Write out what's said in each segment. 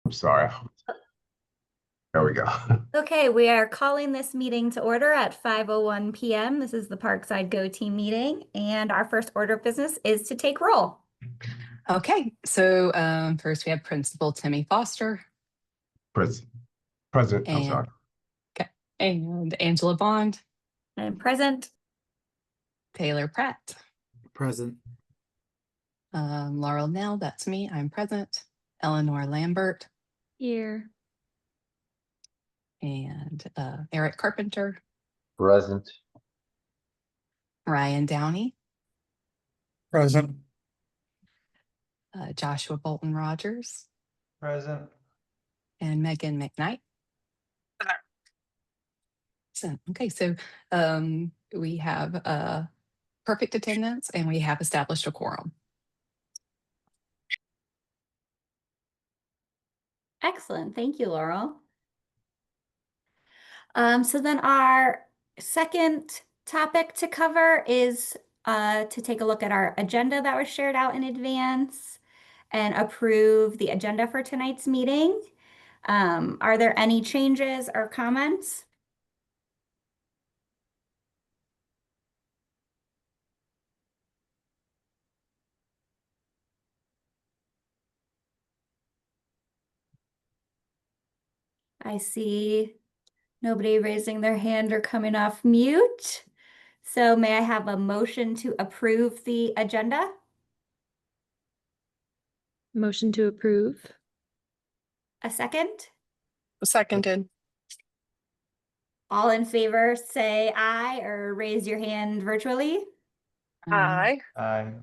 I'm sorry. There we go. Okay, we are calling this meeting to order at 5:01 p.m. This is the Parkside Go Team meeting, and our first order of business is to take roll. Okay, so first we have Principal Timmy Foster Present, I'm and sorry. and Angela Bond, And present. Taylor Pratt, Present. Laurel Nell, that's me, I'm present. Eleanor Lambert Here. and Eric Carpenter, Present. Ryan Downey, Present. Joshua Bolton Rogers, Present. and Megan McKnight. Okay, so we have perfect attendance and we have established a quorum. Excellent. Thank you, Laurel. So then our second topic to cover is to take a look at our agenda that was shared out in advance and approve the agenda for tonight's meeting. Are there any changes or comments? I see nobody raising their hand or coming off mute. So may I have a motion to approve the agenda? Motion to approve. A second? Seconded. All in favor, say aye or raise your hand virtually. Aye. Aye.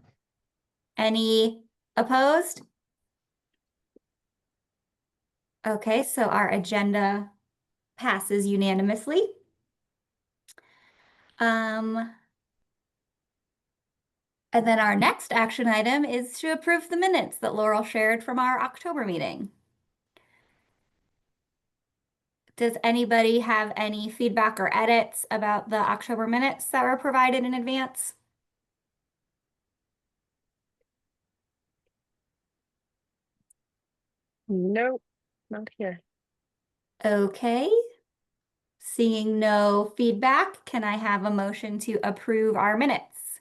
Any opposed? Okay, so our agenda passes unanimously. And then our next action item is to approve the minutes that Laurel shared from our October meeting. Does anybody have any feedback or edits about the October minutes that were provided in advance? Nope, not here. Okay. Seeing no feedback, can I have a motion to approve our minutes?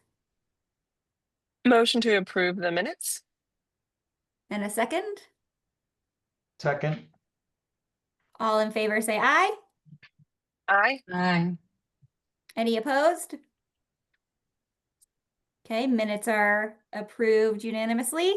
Motion to approve the minutes. And a second? Second. All in favor, say aye. Aye. Aye. Any opposed? Okay, minutes are approved unanimously.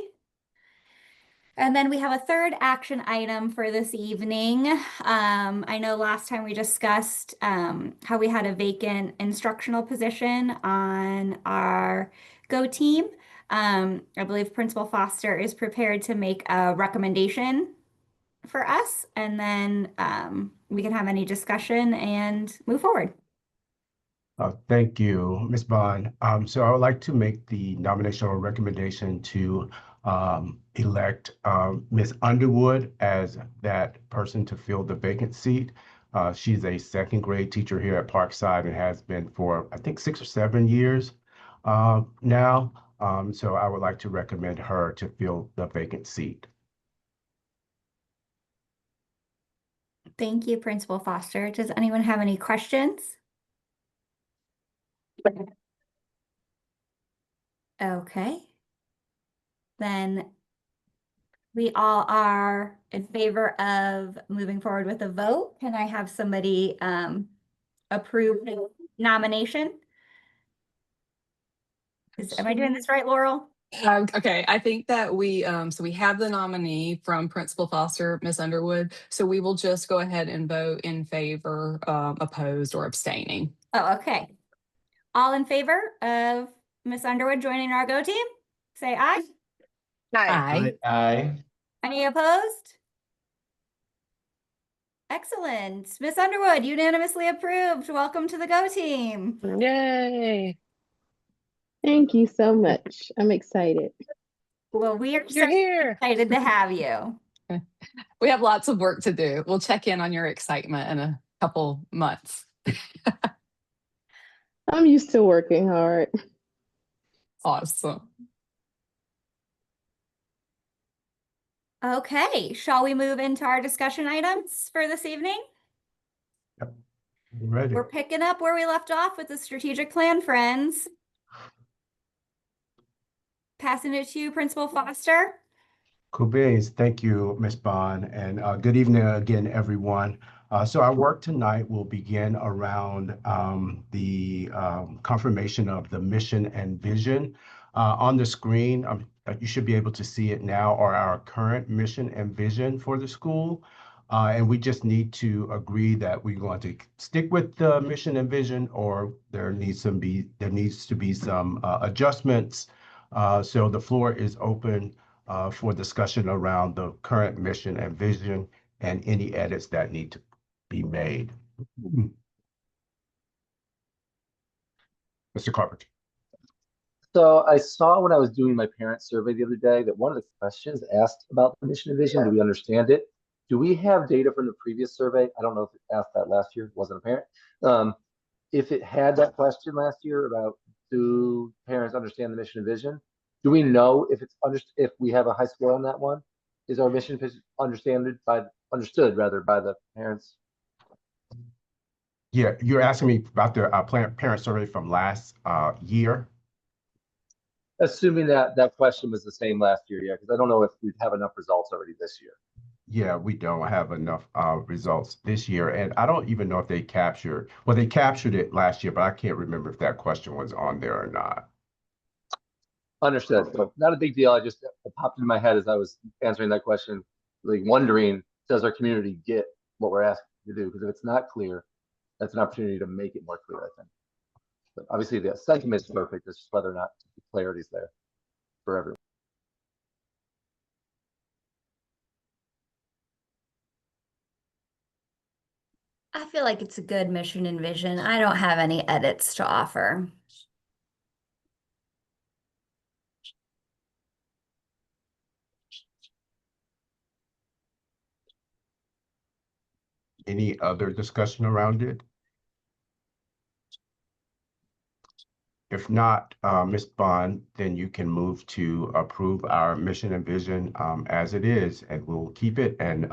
And then we have a third action item for this evening. I know last time we discussed how we had a vacant instructional position on our Go team. I believe Principal Foster is prepared to make a recommendation for us, and then we can have any discussion and move forward. Thank you, Ms. Bond. So I would like to make the nomination or recommendation to elect Ms. Underwood as that person to fill the vacant seat. She's a second grade teacher here at Parkside and has been for, I think, 6 or 7 years now. So I would like to recommend her to fill the vacant seat. Thank you, Principal Foster. Does anyone have any questions? Okay. Then we all are in favor of moving forward with a vote. Can I have somebody approve the nomination? Am I doing this right, Laurel? Okay, I think that we have the nominee from Principal Foster, Ms. Underwood. So we will just go ahead and vote in favor, opposed, or abstaining. Oh, okay. All in favor of Miss Underwood joining our Go team? Say aye. Aye. Aye. Aye. Any opposed? Excellent. Miss Underwood, unanimously approved. Welcome to the Go team. Yay. Thank you so much. I'm excited. Well, we are so You're here. excited to have you. We have lots of work to do. We'll check in on your excitement in a couple months. I'm used to working hard. Awesome. Okay, shall we move into our discussion items for this evening? Ready? We're picking up where we left off with the strategic plan, friends. Passing it to you, Principal Foster. Cool beans. Thank you, Ms. Bond, and good evening again, everyone. So our work tonight will begin around the confirmation of the mission and vision. On the screen, you should be able to see it now, are our current mission and vision for the school. And we just need to agree that we're going to stick with the mission and vision, or there needs to be some adjustments. So the floor is open for discussion around the current mission and vision and any edits that need to be made. Mr. Carpenter. So I saw when I was doing my parent survey the other day that one of the questions asked about the mission and vision, do we understand it? Do we have data from the previous survey? I don't know if it asked that last year, wasn't apparent. If it had that question last year about do parents understand the mission and vision, do we know if if we have a high score on that one? Is our mission understood by the parents? Yeah, you're asking me about the parent survey from last year? Assuming that question was the same last year, yeah, because I don't know if we'd have enough results already this year. Yeah, we don't have enough results this year, and I don't even know if they captured it last year, but I can't remember if that question was on there or not. Understood. So not a big deal. It popped in my head as I was answering that question, like wondering, does our community get what we're asking to do? Because if it's not clear, that's an opportunity to make it more clear, I think. But obviously the sentiment is perfect. It's just whether or not the clarity is there for everyone. I feel like it's a good mission and vision. I don't have any edits to offer. Any other discussion around it? If not, Ms. Bond, then you can move to approve our mission and vision as it is, and we'll keep it. And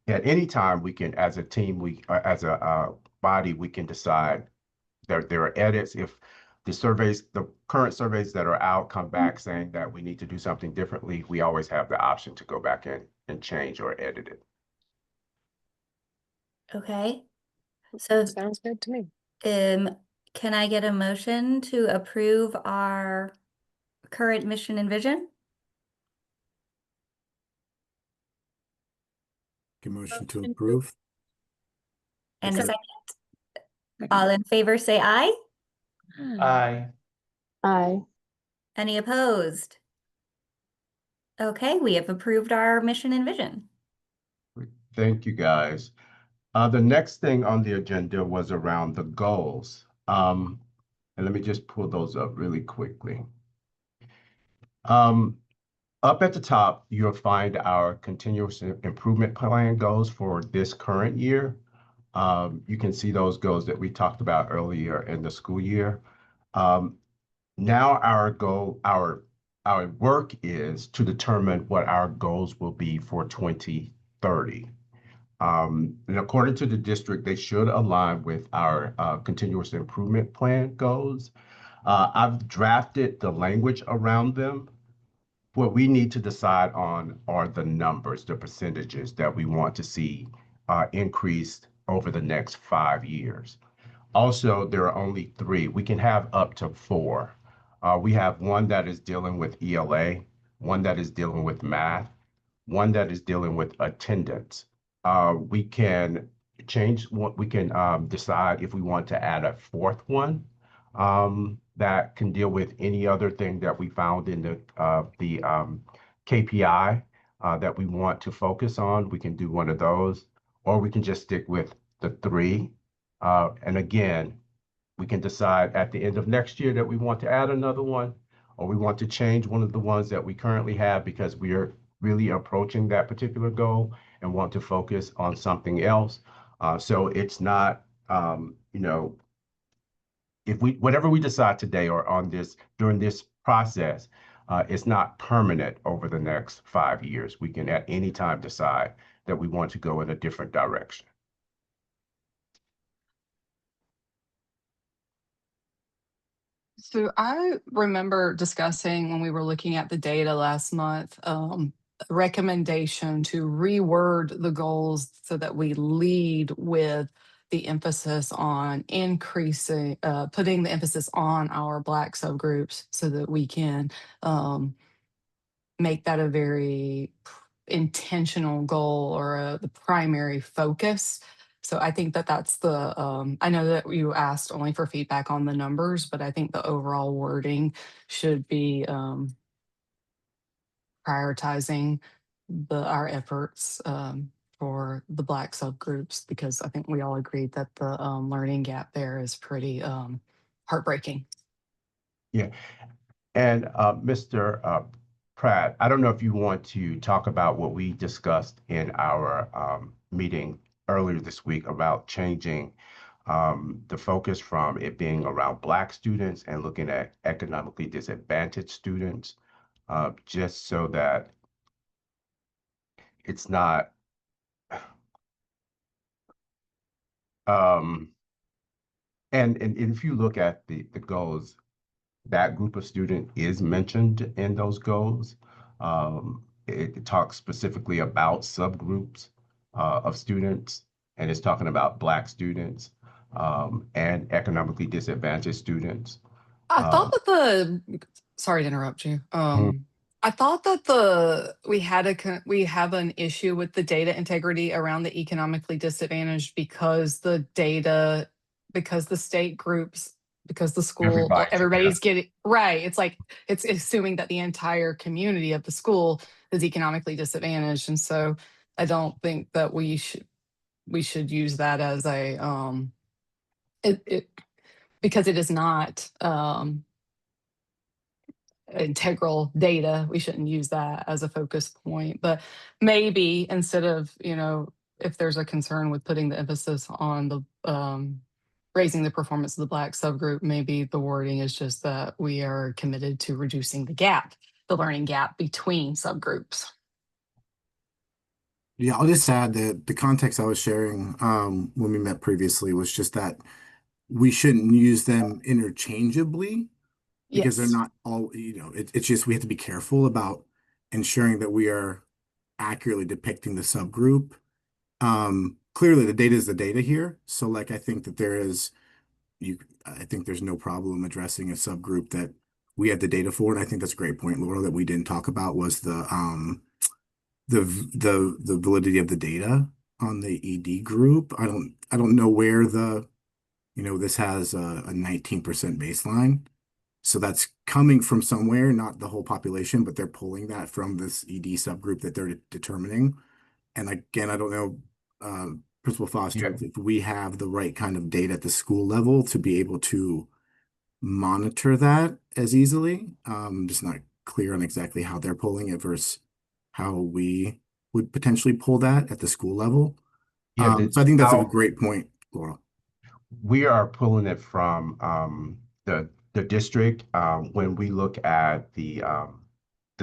at any time, we can, as a team, as a body, we can decide there are edits. If the current surveys that are out come back saying that we need to do something differently, we always have the option to go back in and change or edit it. Okay. So, Sounds good to me. can I get a motion to approve our current mission and vision? Motion to approve. And a Okay. second? All in favor, say aye. Aye. Aye. Any opposed? Okay, we have approved our mission and vision. Thank you, guys. The next thing on the agenda was around the goals. And let me just pull those up really quickly. Up at the top, you'll find our continuous improvement plan goals for this current year. You can see those goals that we talked about earlier in the school year. Now our work is to determine what our goals will be for 2030. And according to the district, they should align with our continuous improvement plan goals. I've drafted the language around them. What we need to decide on are the numbers, the percentages that we want to see increased over the next 5 years. Also, there are only 3. We can have up to 4. We have one that is dealing with ELA, one that is dealing with math, one that is dealing with attendance. We can decide if we want to add a 4th one that can deal with any other thing that we found in the KPI that we want to focus on. We can do one of those, or we can just stick with the 3. And again, we can decide at the end of next year that we want to add another one, or we want to change one of the ones that we currently have because we are really approaching that particular goal and want to focus on something else. So it's not, if whatever we decide today or on this, during this process, It's not permanent over the next 5 years. We can at any time decide that we want to go in a different direction. So I remember discussing when we were looking at the data last month, a recommendation to reword the goals so that we lead with the emphasis on increasing, putting the emphasis on our Black subgroups so that we can make that a very intentional goal or the primary focus. So I think that that's the, I know that you asked only for feedback on the numbers, but I think the overall wording should be prioritizing our efforts for the Black subgroups, because I think we all agreed that the learning gap there is pretty heartbreaking. Yeah. And Mr. Pratt, I don't know if you want to talk about what we discussed in our meeting earlier this week about changing the focus from it being around Black students and looking at economically disadvantaged students, just so that it's not and if you look at the goals, that group of student is mentioned in those goals. It talks specifically about subgroups of students, and it's talking about Black students and economically disadvantaged students. I thought that sorry to interrupt you. I thought that we have an issue with the data integrity around the economically disadvantaged because the state groups, because the school, everybody's getting right. It's like it's assuming that the entire community of the school is economically disadvantaged, and so I don't think that we should use that as a because it is not integral data. We shouldn't use that as a focus point. But maybe instead of, if there's a concern with putting the emphasis on the raising the performance of the Black subgroup, maybe the wording is just that we are committed to reducing the learning gap between subgroups. Yeah, I'll just add that the context I was sharing when we met previously was just that we shouldn't use them interchangeably because they're Yes. not all, it's just we have to be careful about ensuring that we are accurately depicting the subgroup. Clearly the data is the data here. So like I think that I think there's no problem addressing a subgroup that we have the data for. And I think that's a great point, Laura, that we didn't talk about was the validity of the data on the ED group. I don't know where this has a 19% baseline. So that's coming from somewhere, not the whole population, but they're pulling that from this ED subgroup that they're determining. And again, I don't know, Principal Foster, if we have the right kind of data at the school level to be able to monitor that as easily. Just not clear on exactly how they're pulling it versus how we would potentially pull that at the school level. So I think that's a great point, Laura. We are pulling it from the district. When we look at the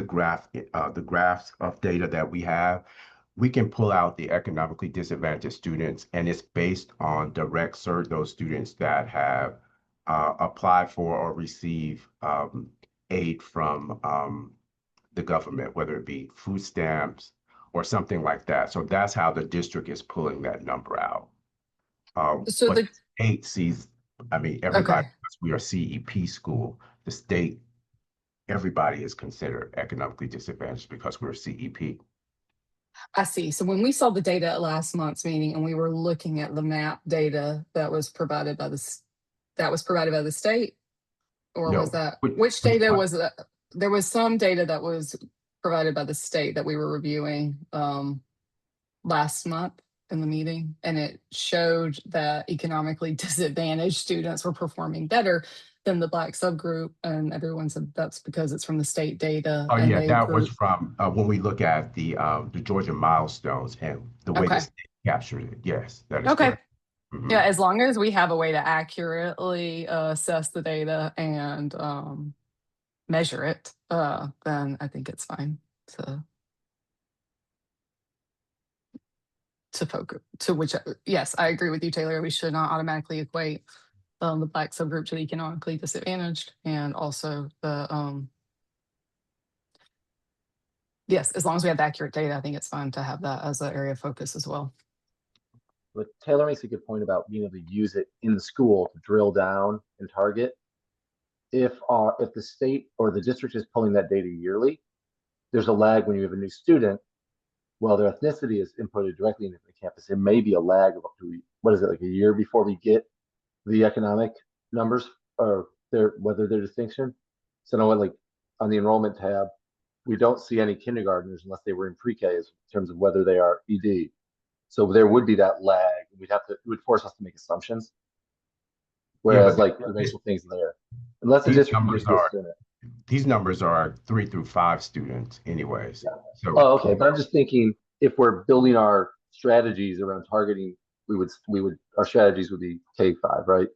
graphs of data that we have, we can pull out the economically disadvantaged students, and it's based on direct cert, those students that have applied for or receive aid from the government, whether it be food stamps or something like that. So that's how the district is pulling that number out. So but the the state sees, everybody, Okay. because we are CEP school, the state, everybody is considered economically disadvantaged because we're CEP. I see. So when we saw the data at last month's meeting and we were looking at the map data that was provided by the state, or No. was that Which which data one? was that? There was some data that was provided by the state that we were reviewing last month in the meeting, and it showed that economically disadvantaged students were performing better than the Black subgroup, and everyone said that's because it's from the state data. Oh, and yeah, they that was group. from when we look at the Georgia milestones and the way the Okay. state captured it. Yes, that is Okay. correct. Mhm. Yeah, as long as we have a way to accurately assess the data and measure it, then I think it's fine to focus to which. Yes, I agree with you, Taylor. We should not automatically equate the Black subgroup to the economically disadvantaged, and also the yes, as long as we have accurate data, I think it's fine to have that as an area of focus as well. But Taylor makes a good point about being able to use it in the school to drill down and target. If the state or the district is pulling that data yearly, there's a lag when you have a new student. Well, their ethnicity is inputted directly into the campus. There may be a lag of up to, what is it, like a year before we get the economic numbers or whether they're distinction. So now, like on the enrollment tab, we don't see any kindergartners unless they were in pre-K in terms of whether they are ED. So there would be that lag. It would force us to make assumptions. Whereas like the racial things there, unless the district numbers gives are us it. these numbers are 3 through 5 students anyways. Yeah. So Oh, okay. But I'm just thinking if we're building our strategies around targeting, our strategies would be K-5, right?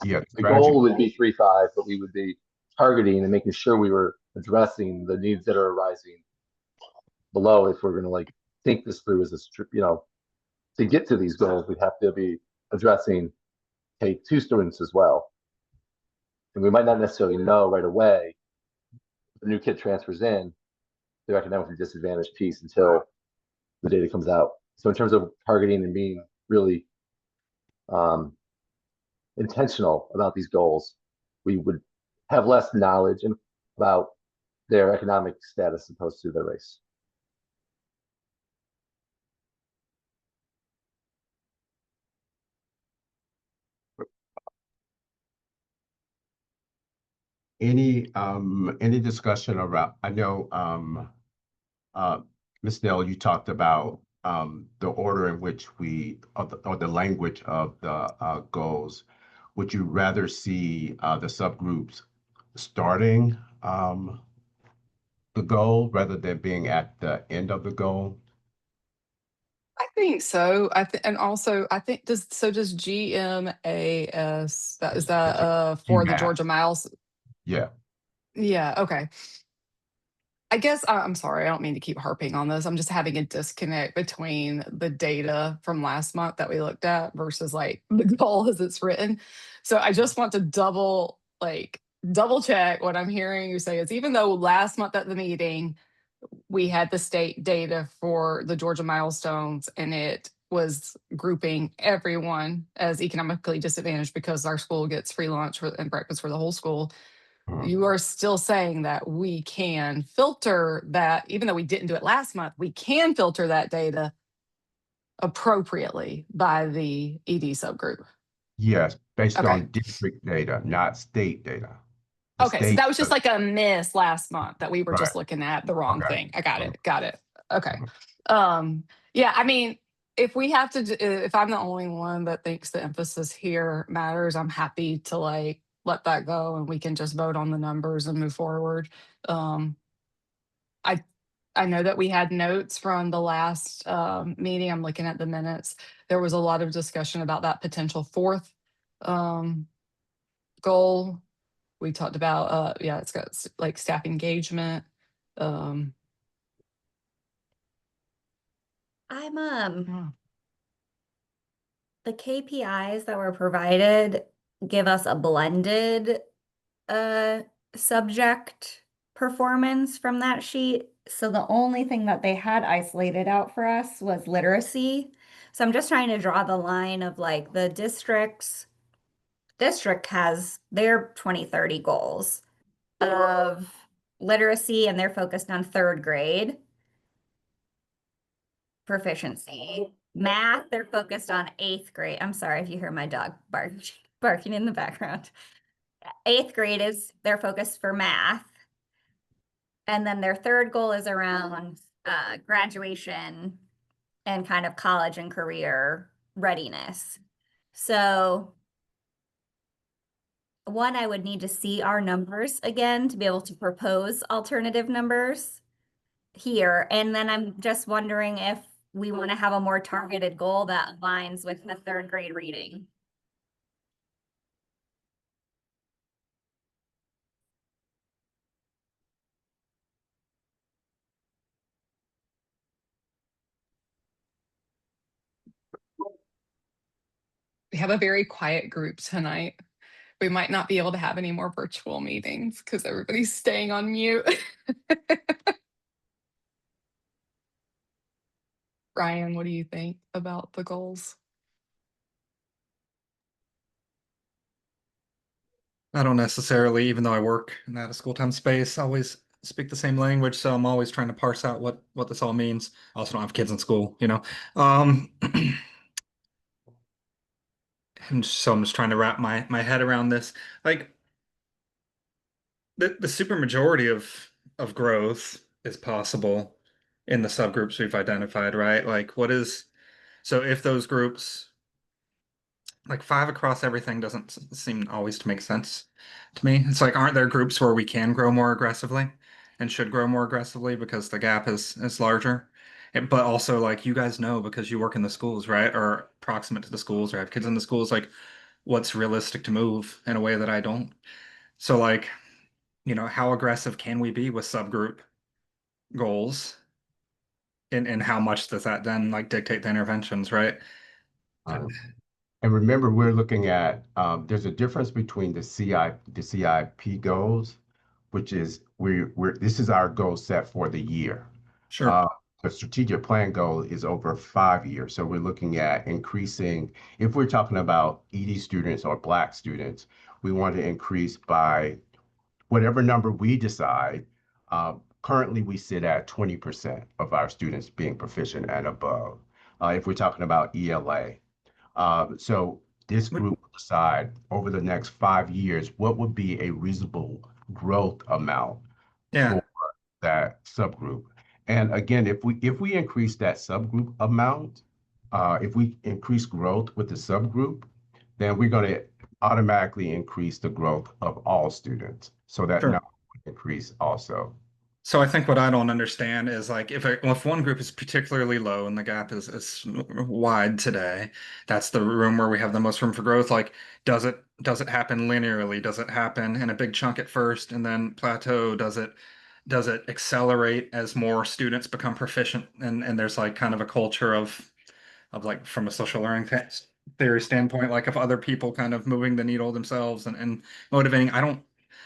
yeah, The goal would be 3-5, but we would be targeting and making sure we were addressing the needs that are arising below. If we're going to like think this through as to get to these goals, we have to be addressing K2 students as well. And we might not necessarily know right away if the new kid transfers in their economically disadvantaged piece until the data comes out. So in terms of targeting and being really intentional about these goals, we would have less knowledge about their economic status opposed to their race. any discussion around, I know Ms. Nell, you talked about the order in which or the language of the goals. Would you rather see the subgroups starting the goal rather than being at the end of the goal? I think so. And also I think does GMAS, is that for the GMAS. Georgia Miles? Yeah. Yeah, okay. I guess I'm sorry, I don't mean to keep harping on this. I'm just having a disconnect between the data from last month that we looked at versus like the goal as it's written. So I just want to double check what I'm hearing you say is even though last month at the meeting we had the state data for the Georgia milestones and it was grouping everyone as economically disadvantaged because our school gets free lunch and breakfast for the whole school. You are still saying that we can filter that, even though we didn't do it last month, we can filter that data appropriately by the ED subgroup. Yes, based Okay. on district data, not state data. The Okay, so state that was just like a miss last month that we were just Right. looking at the wrong Okay. thing. I got it. Okay. Yeah, I mean, if we have to, if I'm the only one that thinks the emphasis here matters, I'm happy to like let that go and we can just vote on the numbers and move forward. I know that we had notes from the last meeting. I'm looking at the minutes. There was a lot of discussion about that potential fourth goal. We talked about, yeah, it's got like staff engagement. I'm the KPIs that were provided give us a blended subject performance from that sheet. So the only thing that they had isolated out for us was literacy. So I'm just trying to draw the line of like the district has their 2030 goals of literacy and they're focused on 3rd grade proficiency. Math, they're focused on 8th grade. I'm sorry if you hear my dog barking in the background. 8th grade is their focus for math. And then their 3rd goal is around graduation and kind of college and career readiness. So one, I would need to see our numbers again to be able to propose alternative numbers here. And then I'm just wondering if we want to have a more targeted goal that aligns with the 3rd grade reading. We have a very quiet group tonight. We might not be able to have any more virtual meetings because everybody's staying on mute. Ryan, what do you think about the goals? I don't necessarily, even though I work in that school time space, always speak the same language. So I'm always trying to parse out what this all means. I also don't have kids in school, you know. And so I'm just trying to wrap my head around this. Like the super majority of growth is possible in the subgroups we've identified, right? Like what is so if those groups like 5 across everything doesn't seem always to make sense to me. It's like, aren't there groups where we can grow more aggressively and should grow more aggressively because the gap is larger? But also, like, you guys know because you work in the schools, right? Or proximate to the schools or have kids in the schools, like, what's realistic to move in a way that I don't. So, like, how aggressive can we be with subgroup goals? And how much does that then, like, dictate the interventions, right? Um, And remember, we're looking at, there's a difference between the CIP goals, which is this is our goal set for the year. Sure. The strategic plan goal is over 5 years. So we're looking at increasing, if we're talking about ED students or Black students, we want to increase by whatever number we decide. Currently, we sit at 20% of our students being proficient and above. If we're talking about ELA. So this group will decide over the next 5 years what would be a reasonable growth amount Yeah. for that subgroup. And again, if we increase that subgroup amount, if we increase growth with the subgroup, then we're going to automatically increase the growth of all students. So that Sure. number would increase also. So I think what I don't understand is like if one group is particularly low and the gap is wide today, that's the room where we have the most room for growth. Like, does it happen linearly? Does it happen in a big chunk at first and then plateau? Does it accelerate as more students become proficient and there's like kind of a culture of like from a social learning theory standpoint, like of other people kind of moving the needle themselves and motivating. I don't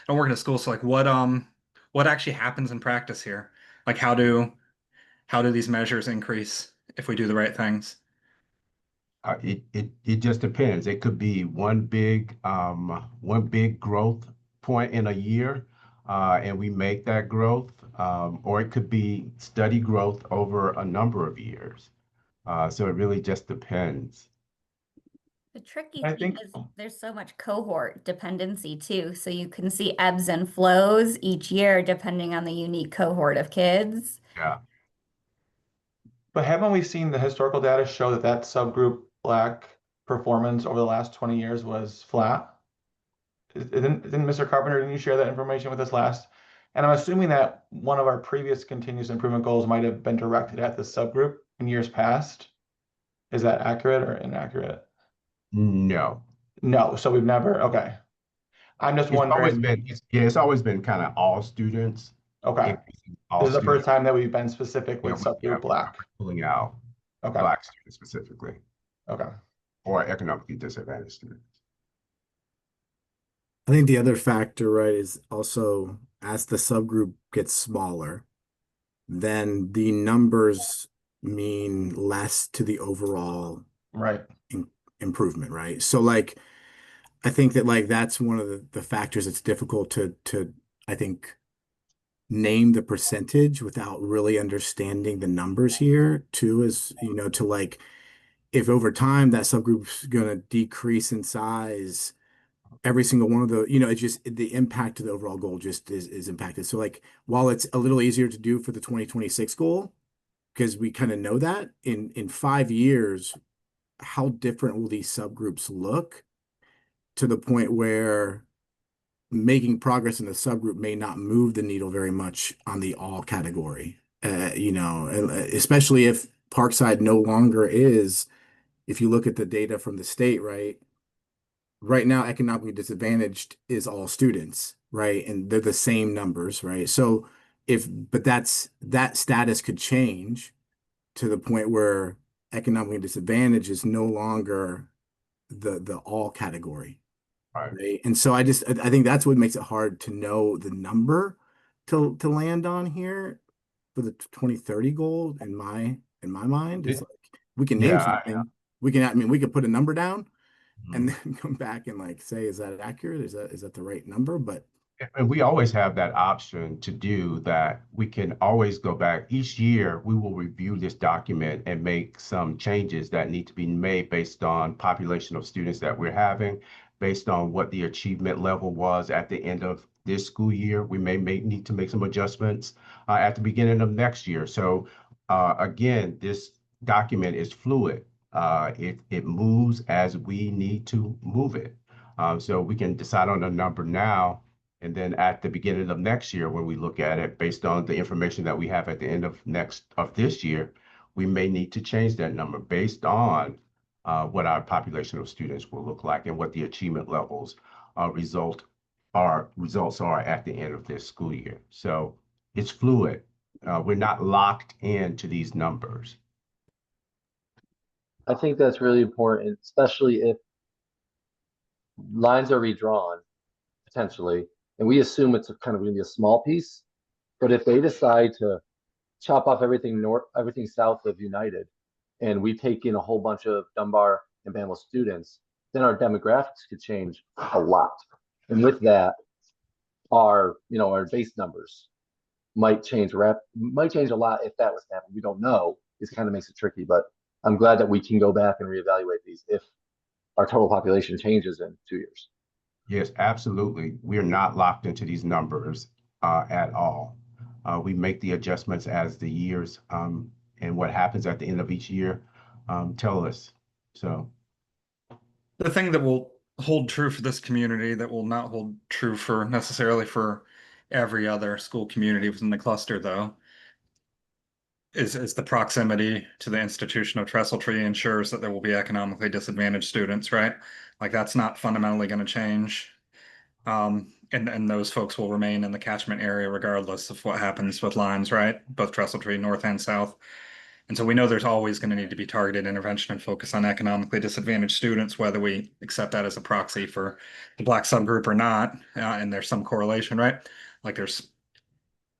work in a school, so like what actually happens in practice here? Like how do these measures increase if we do the right things? It just depends. It could be one big growth point in a year, and we make that growth, or it could be steady growth over a number of years. So it really just depends. The tricky I thing think, is there's so much cohort dependency too. So you can see ebbs and flows each year depending on the unique cohort of kids. Yeah. but haven't we seen the historical data show that that subgroup Black performance over the last 20 years was flat? Didn't Mr. Carpenter, didn't you share that information with us last? And I'm assuming that one of our previous continuous improvement goals might have been directed at the subgroup in years past. Is that accurate or inaccurate? No. No, so we've never, okay. I'm just It's always wondering, been, it's always been kind of all students. okay, increasing all this is the students. first time that we've been specific Yeah, with yeah, subgroup Black. pulling out Okay, Black students specifically, okay. or economically disadvantaged students. I think the other factor, right, is also as the subgroup gets smaller, then the numbers mean less to the overall Right. improvement, right? So like I think that like that's one of the factors that's difficult to I think name the percentage without really understanding the numbers here too, is to like if over time that subgroup's gonna decrease in size, every single one of the, it's just the impact to the overall goal just is impacted. So like while it's a little easier to do for the 2026 goal, because we kind of know that in 5 years, how different will these subgroups look to the point where making progress in the subgroup may not move the needle very much on the all category, especially if Parkside no longer is, if you look at the data from the state, right now, economically disadvantaged is all students, right? And they're the same numbers, right? So but that status could change to the point where economically disadvantaged is no longer the all category. Right. Right. And so I think that's what makes it hard to know the number to land on here for the 2030 goal in my mind. It's like we can name Yeah, something. We can put a number down and Mhm. then come back and like say, is that accurate? Is that the right number? But And we always have that option to do that. We can always go back. Each year, we will review this document and make some changes that need to be made based on population of students that we're having, based on what the achievement level was at the end of this school year. We may need to make some adjustments at the beginning of next year. So again, this document is fluid. It moves as we need to move it. So we can decide on a number now, and then at the beginning of next year, when we look at it, based on the information that we have at the end of this year, we may need to change that number based on what our population of students will look like and what the achievement levels results are at the end of this school year. So it's fluid. We're not locked into these numbers. I think that's really important, especially if lines are redrawn potentially, and we assume it's kind of going to be a small piece. But if they decide to chop off everything south of United, and we take in a whole bunch of Dunbar and Bamble students, then our demographics could change a lot. And with that, our base numbers might change a lot if that was to happen. We don't know. This kind of makes it tricky, but I'm glad that we can go back and reevaluate these if our total population changes in 2 years. Yes, absolutely. We are not locked into these numbers at all. We make the adjustments as the years and what happens at the end of each year tell us. So The thing that will hold true for this community that will not hold true for necessarily for every other school community within the cluster, though, is the proximity to the institution of Trestle Tree ensures that there will be economically disadvantaged students, right? Like that's not fundamentally going to change. And those folks will remain in the catchment area regardless of what happens with lines, right? Both Trestle Tree, north and south. And so we know there's always going to need to be targeted intervention and focus on economically disadvantaged students, whether we accept that as a proxy for the Black subgroup or not. And there's some correlation, right? Like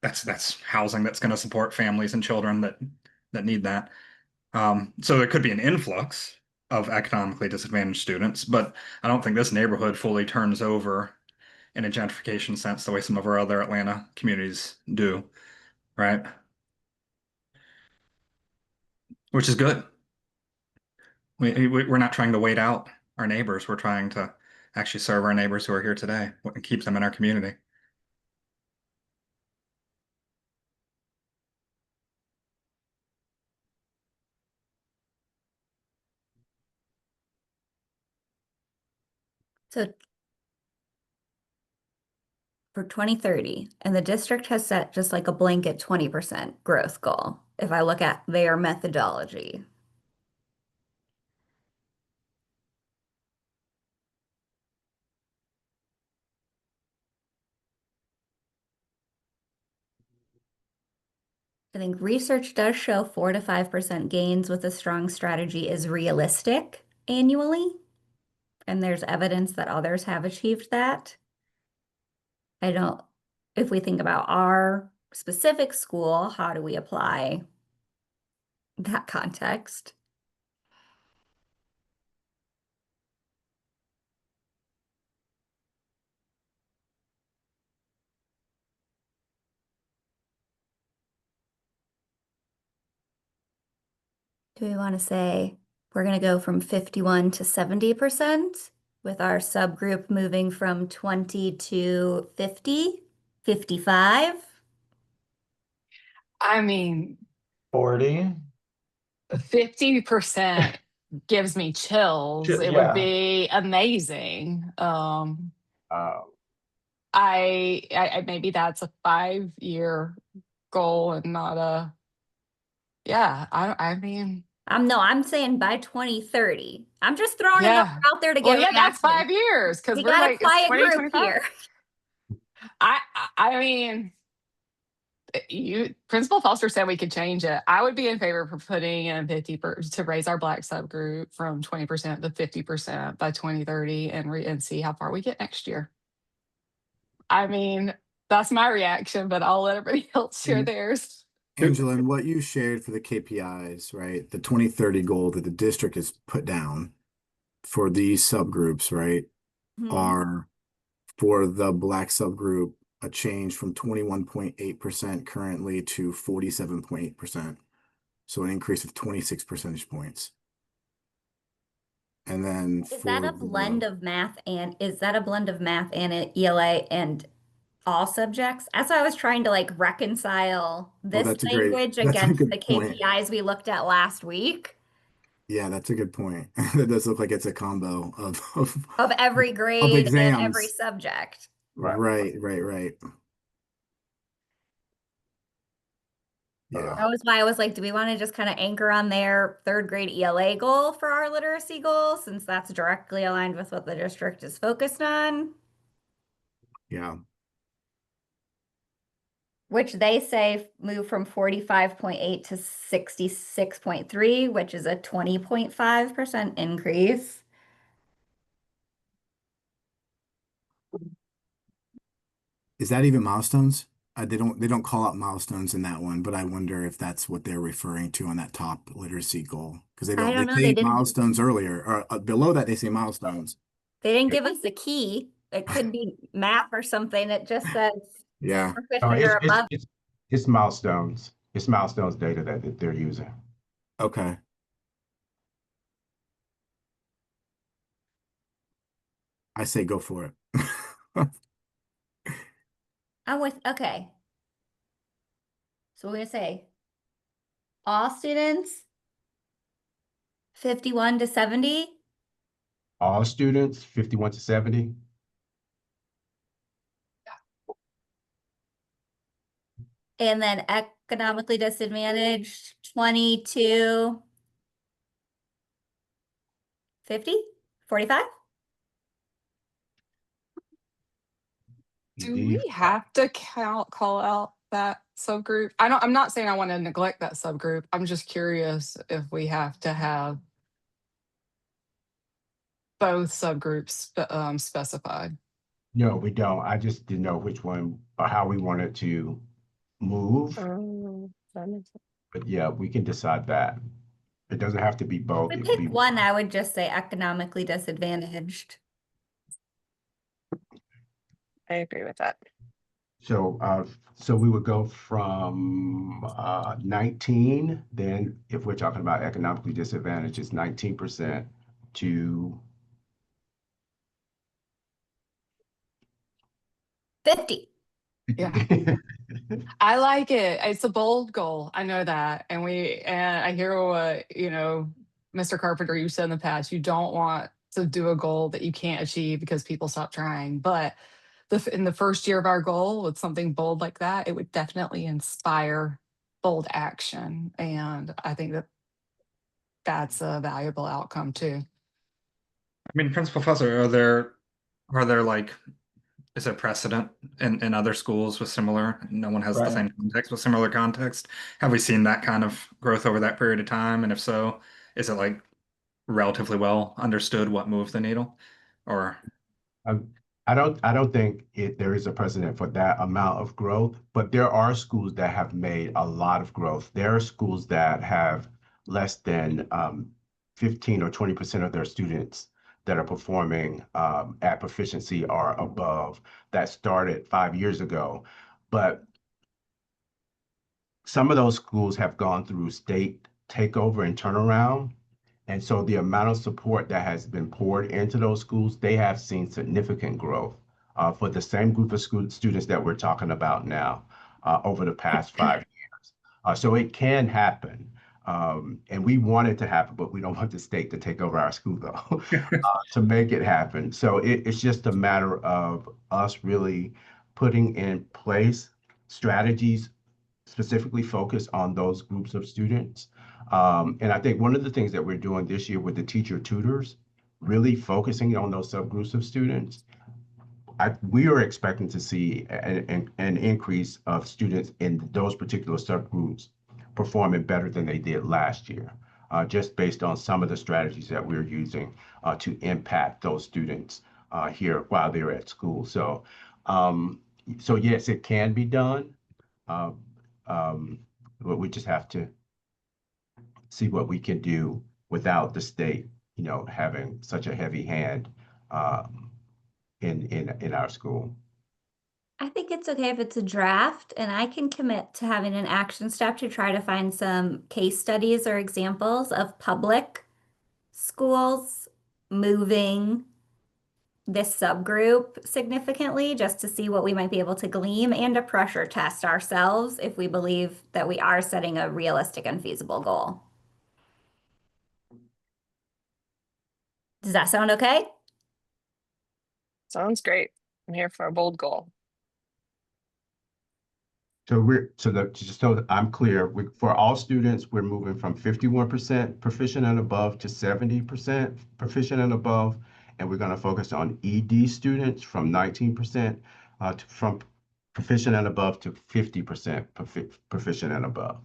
that's housing that's going to support families and children that need that. So there could be an influx of economically disadvantaged students, but I don't think this neighborhood fully turns over in a gentrification sense the way some of our other Atlanta communities do, right? Which is good. We're not trying to wait out our neighbors. We're trying to actually serve our neighbors who are here today and keep them in our community. So for 2030, and the district has set just like a blanket 20% growth goal, if I look at their methodology. I think research does show 4 to 5% gains with a strong strategy is realistic annually. And there's evidence that others have achieved that. If we think about our specific school, how do we apply that context? Do we want to say we're going to go from 51 to 70% with our subgroup moving from 20 to 50, 55? I mean, 40. 50% gives me chills. It would Yeah. be amazing. I maybe that's a 5-year goal and not a, yeah, I mean, I'm saying by 2030. I'm just throwing a yeah. number out there to Well, get yeah, that's reaction. 5 years because We we're got a like, it's quiet group 2025. here. I mean, Principal Foster said we could change it. I would be in favor for putting in to raise our Black subgroup from 20% to 50% by 2030 and see how far we get next year. I mean, that's my reaction, but I'll let everybody else share theirs. Angela, and what you shared for the KPIs, right? The 2030 goal that the district has put down for these subgroups, right, are for the Black subgroup a change from 21.8% currently to 47.8%. So an increase of 26 percentage points. And then Is that a blend of math and an ELA and all subjects? That's why I was trying to like reconcile this that's language a against good the point. KPIs we looked at last week Yeah, that's a good point. That does look like it's a combo of every grade and exams. every subject. Right. Yeah. That was why I was like, do we want to just kind of anchor on their third grade ELA goal for our literacy goal, since that's directly aligned with what the district is focused on? Yeah. Which they say move from 45.8 to 66.3, which is a 20.5% increase. Is that even milestones? They don't call out milestones in that one, but I wonder if that's what they're referring to on that top literacy goal, because I don't know. they They say didn't. milestones earlier, or below that they say milestones. They didn't give us the key. It could be math or something. It just says Yeah. proficient or above. It's milestones. It's milestones data that they're using. Okay. I say go for it. Okay. So we're gonna say all students 51 to 70. All students, 51 to 70. And then economically disadvantaged 20 to 50, 45. Do we have to call out that subgroup? I'm not saying I want to neglect that subgroup. I'm just curious if we have to have both subgroups specified. No, we don't. I just didn't know which one or how we wanted to move. That makes sense. But yeah, we can decide that. It doesn't have to be both. If It we could pick be one, I would just say economically disadvantaged. I agree with that. So we would go from 19, then if we're talking about economically disadvantaged, it's 19% to 50. Yeah. I like it. It's a bold goal. I know that. And I hear what, Mr. Carpenter, you said in the past, you don't want to do a goal that you can't achieve because people stop trying. But in the first year of our goal with something bold like that, it would definitely inspire bold action. And I think that's a valuable outcome too. I mean, Principal Foster, are there like, is there precedent in other schools with similar, no one has the same context with similar context? Have we seen that kind of growth over that period of time? And if so, is it like relatively well understood what moved the needle? Or I don't think there is a precedent for that amount of growth, but there are schools that have made a lot of growth. There are schools that have less than 15 or 20% of their students that are performing at proficiency or above. That started 5 years ago. But some of those schools have gone through state takeover and turnaround. And so the amount of support that has been poured into those schools, they have seen significant growth for the same group of students that we're talking about now over the past 5 years. So it can happen. And we want it to happen, but we don't want the state to take over our school though, to make it happen. So it's just a matter of us really putting in place strategies specifically focused on those groups of students. And I think one of the things that we're doing this year with the teacher tutors, really focusing on those subgroups of students, we are expecting to see an increase of students in those particular subgroups performing better than they did last year, just based on some of the strategies that we're using to impact those students here while they're at school. So, so yes, it can be done, but we just have to see what we can do without the state, having such a heavy hand in our school. I think it's okay if it's a draft, and I can commit to having an action step to try to find some case studies or examples of public schools moving this subgroup significantly, just to see what we might be able to glean and to pressure test ourselves if we believe that we are setting a realistic and feasible goal. Does that sound okay? Sounds great. I'm here for a bold goal. So just so that I'm clear, for all students, we're moving from 51% proficient and above to 70% proficient and above, and we're going to focus on ED students from 19% from proficient and above to 50% proficient and above.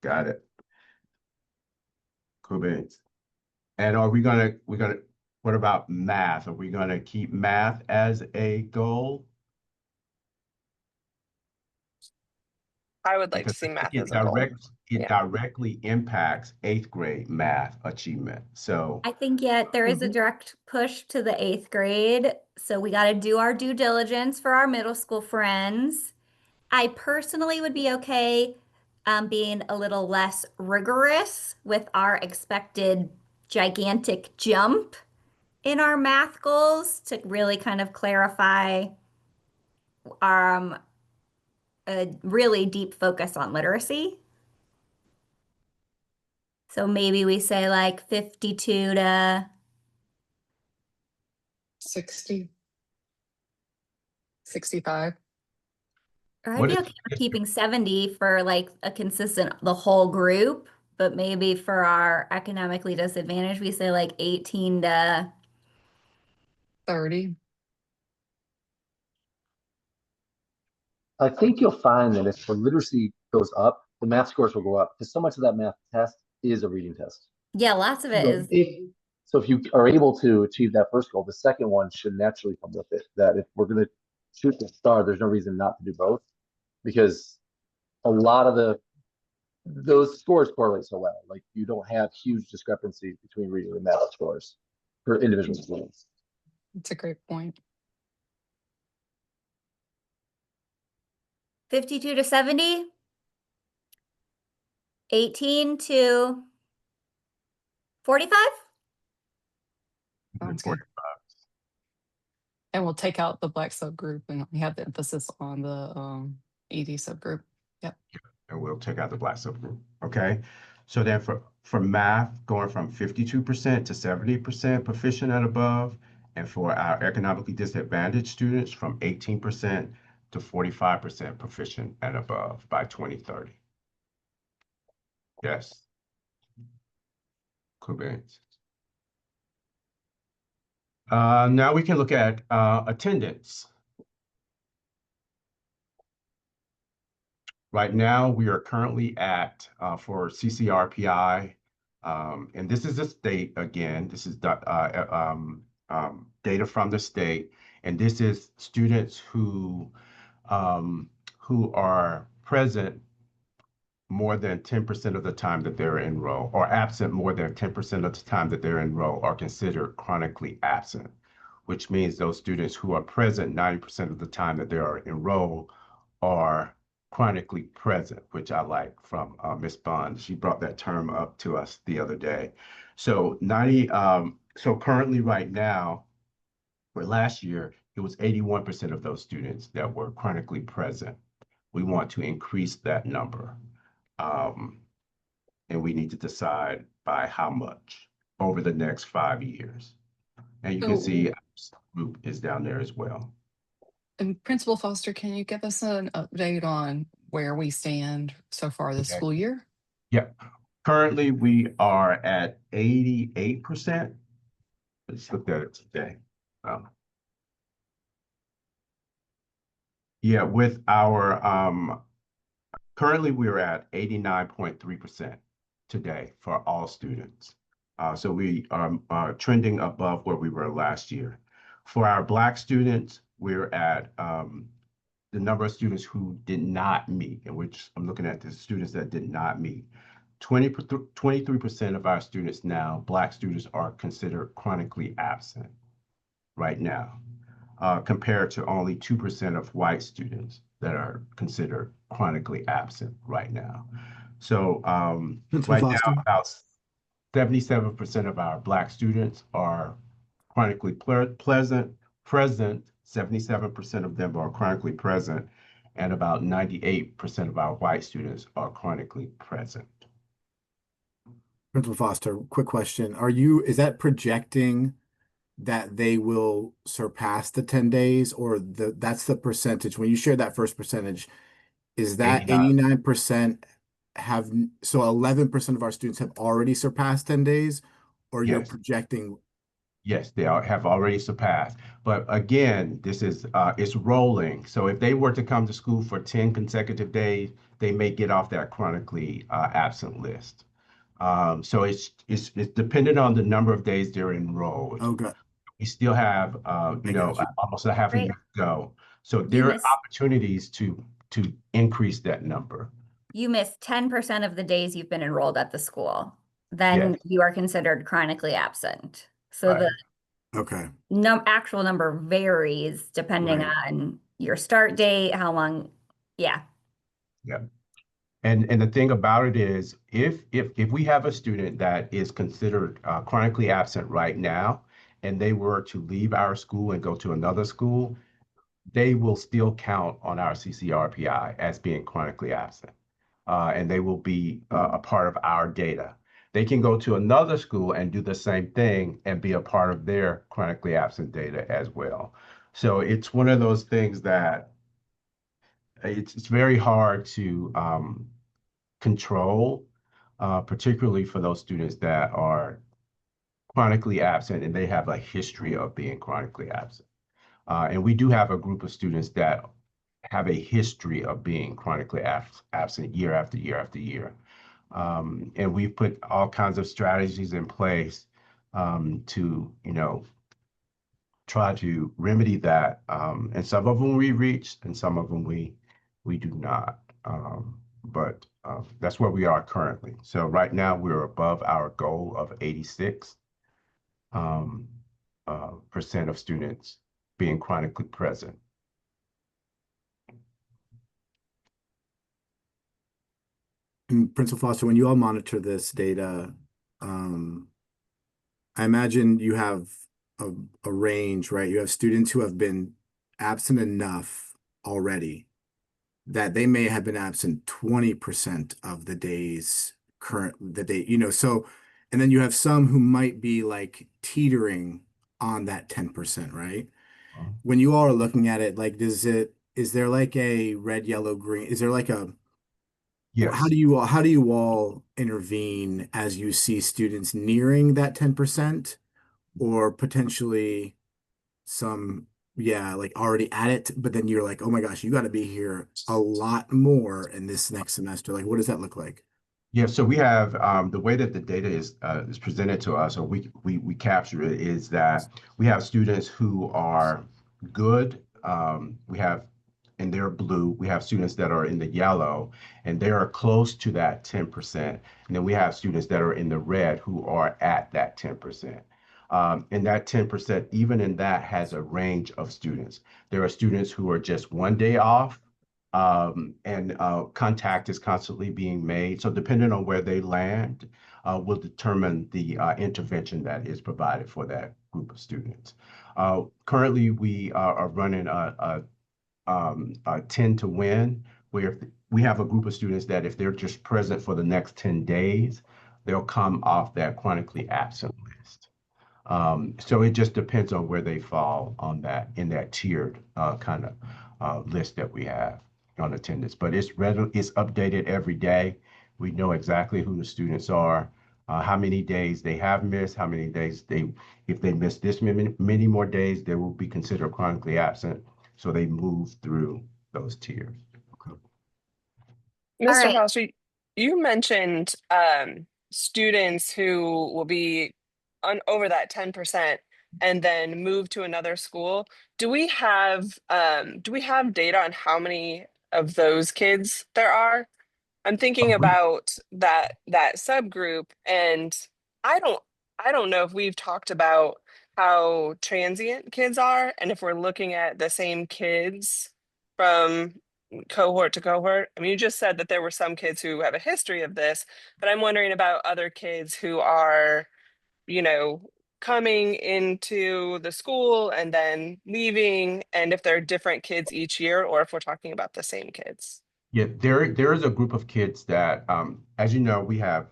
Got it. Cool beans. And what about math? Are we gonna keep math as a goal? I would like to Because see I math think as a goal. it directly impacts 8th grade math achievement. So I think yet there is a direct push to the 8th grade, so we got to do our due diligence for our middle school friends. I personally would be okay being a little less rigorous with our expected gigantic jump in our math goals to really kind of clarify a really deep focus on literacy. So maybe we say like 52 to 60, 65. Or I'd What be is- okay with keeping 70 for like a consistent, the whole group, but maybe for our economically disadvantaged, we say like 18 to 30. I think you'll find that if the literacy goes up, the math scores will go up because so much of that math test is a reading test. yeah, lots of it So is. if you are able to achieve that first goal, the second one should naturally come with it. That if we're going to shoot the star, there's no reason not to do both, because a lot of those scores correlate so well. Like you don't have huge discrepancies between reading and math scores for individual students. It's a great point. 52 to 70, 18 to 45. Sounds good. And we'll take out the Black subgroup and we have the emphasis on the ED subgroup. Yep. And we'll take out the Black subgroup. Okay. So then for math, going from 52% to 70% proficient and above, and for our economically disadvantaged students from 18% to 45% proficient and above by 2030. Yes. Cool beans. Now we can look at attendance. Right now, we are currently at, for CCRPI, and this is the state again, this is data from the state, and this is students who are present more than 10% of the time that they're enrolled, or absent more than 10% of the time that they're enrolled, are considered chronically absent, which means those students who are present 90% of the time that they are enrolled are chronically present, which I like from Ms. Bond. She brought that term up to us the other day. So so currently right now, for last year, it was 81% of those students that were chronically present. We want to increase that number. And we need to decide by how much over the next 5 years. And you can see group is down there as well. And Principal Foster, can you give us an update on where we stand so far this school year? Yeah, currently we are at 88%. Let's look at it today. Yeah, with our currently we're at 89.3% today for all students. So we are trending above where we were last year. For our Black students, we're at the number of students who did not meet, and which I'm looking at the students that did not meet. 23% of our students now, Black students, are considered chronically absent right now, compared to only 2% of white students that are considered chronically absent right now. So Principal right Foster? now, about 77% of our Black students are chronically present. 77% of them are chronically present, and about 98% of our white students are chronically present. Principal Foster, quick question. Is that projecting that they will surpass the 10 days, or that's the percentage? When you share that first percentage, is that 89% so 11% of our students have already surpassed 10 days, or you're Yes. projecting? Yes, they have already surpassed. But again, this is it's rolling. So if they were to come to school for 10 consecutive days, they may get off that chronically absent list. So it's dependent on the number of days they're enrolled. Okay. We still have I got you. almost a half a year to go. So You there are miss opportunities to increase that number. you miss 10% of the days you've been enrolled at the school, then Yes. you are considered chronically absent. So Right. the Okay. actual number varies depending Right. on your start date, how long. Yeah. Yeah. And the thing about it is, if we have a student that is considered chronically absent right now, and they were to leave our school and go to another school, they will still count on our CCRPI as being chronically absent, and they will be a part of our data. They can go to another school and do the same thing and be a part of their chronically absent data as well. So it's one of those things that it's very hard to control, particularly for those students that are chronically absent and they have a history of being chronically absent. And we do have a group of students that have a history of being chronically absent year after year after year. And we've put all kinds of strategies in place to, try to remedy that. And some of them we reached, and some of them we do not. But that's where we are currently. So right now we're above our goal of 86% of students being chronically present. And Principal Foster, when you all monitor this data, I imagine you have a range, right? You have students who have been absent enough already that they may have been absent 20% of the days so, and then you have some who might be like teetering on that 10%, right? When you all are looking at it, like, is there like a red, yellow, green? Is there like how Yes. do you all intervene as you see students nearing that 10%, or potentially some, like already at it, but then you're like, oh my gosh, you got to be here a lot more in this next semester? Like, what does that look like? Yeah, so we have the way that the data is presented to us, or we capture it, is that we have students who are good. We have in their blue, we have students that are in the yellow, and they are close to that 10%. And then we have students that are in the red who are at that 10%. And that 10%, even in that, has a range of students. There are students who are just one day off, and contact is constantly being made. So depending on where they land, will determine the intervention that is provided for that group of students. Currently, we are running a 10 to win, where if we have a group of students that if they're just present for the next 10 days, they'll come off that chronically absent list. So it just depends on where they fall on that, in that tiered kind of list that we have on attendance. But it's updated every day. We know exactly who the students are, how many days they have missed, how many days if they miss this many more days, they will be considered chronically absent. So they move through those tiers. Mr. right. Foster, you mentioned students who will be over that 10% and then move to another school. Do we have data on how many of those kids there are? I'm thinking about that subgroup, and I don't know if we've talked about how transient kids are, and if we're looking at the same kids from cohort to cohort. I mean, you just said that there were some kids who have a history of this, but I'm wondering about other kids who are, coming into the school and then leaving, and if they're different kids each year, or if we're talking about the same kids. Yeah, there is a group of kids that, as you know, we have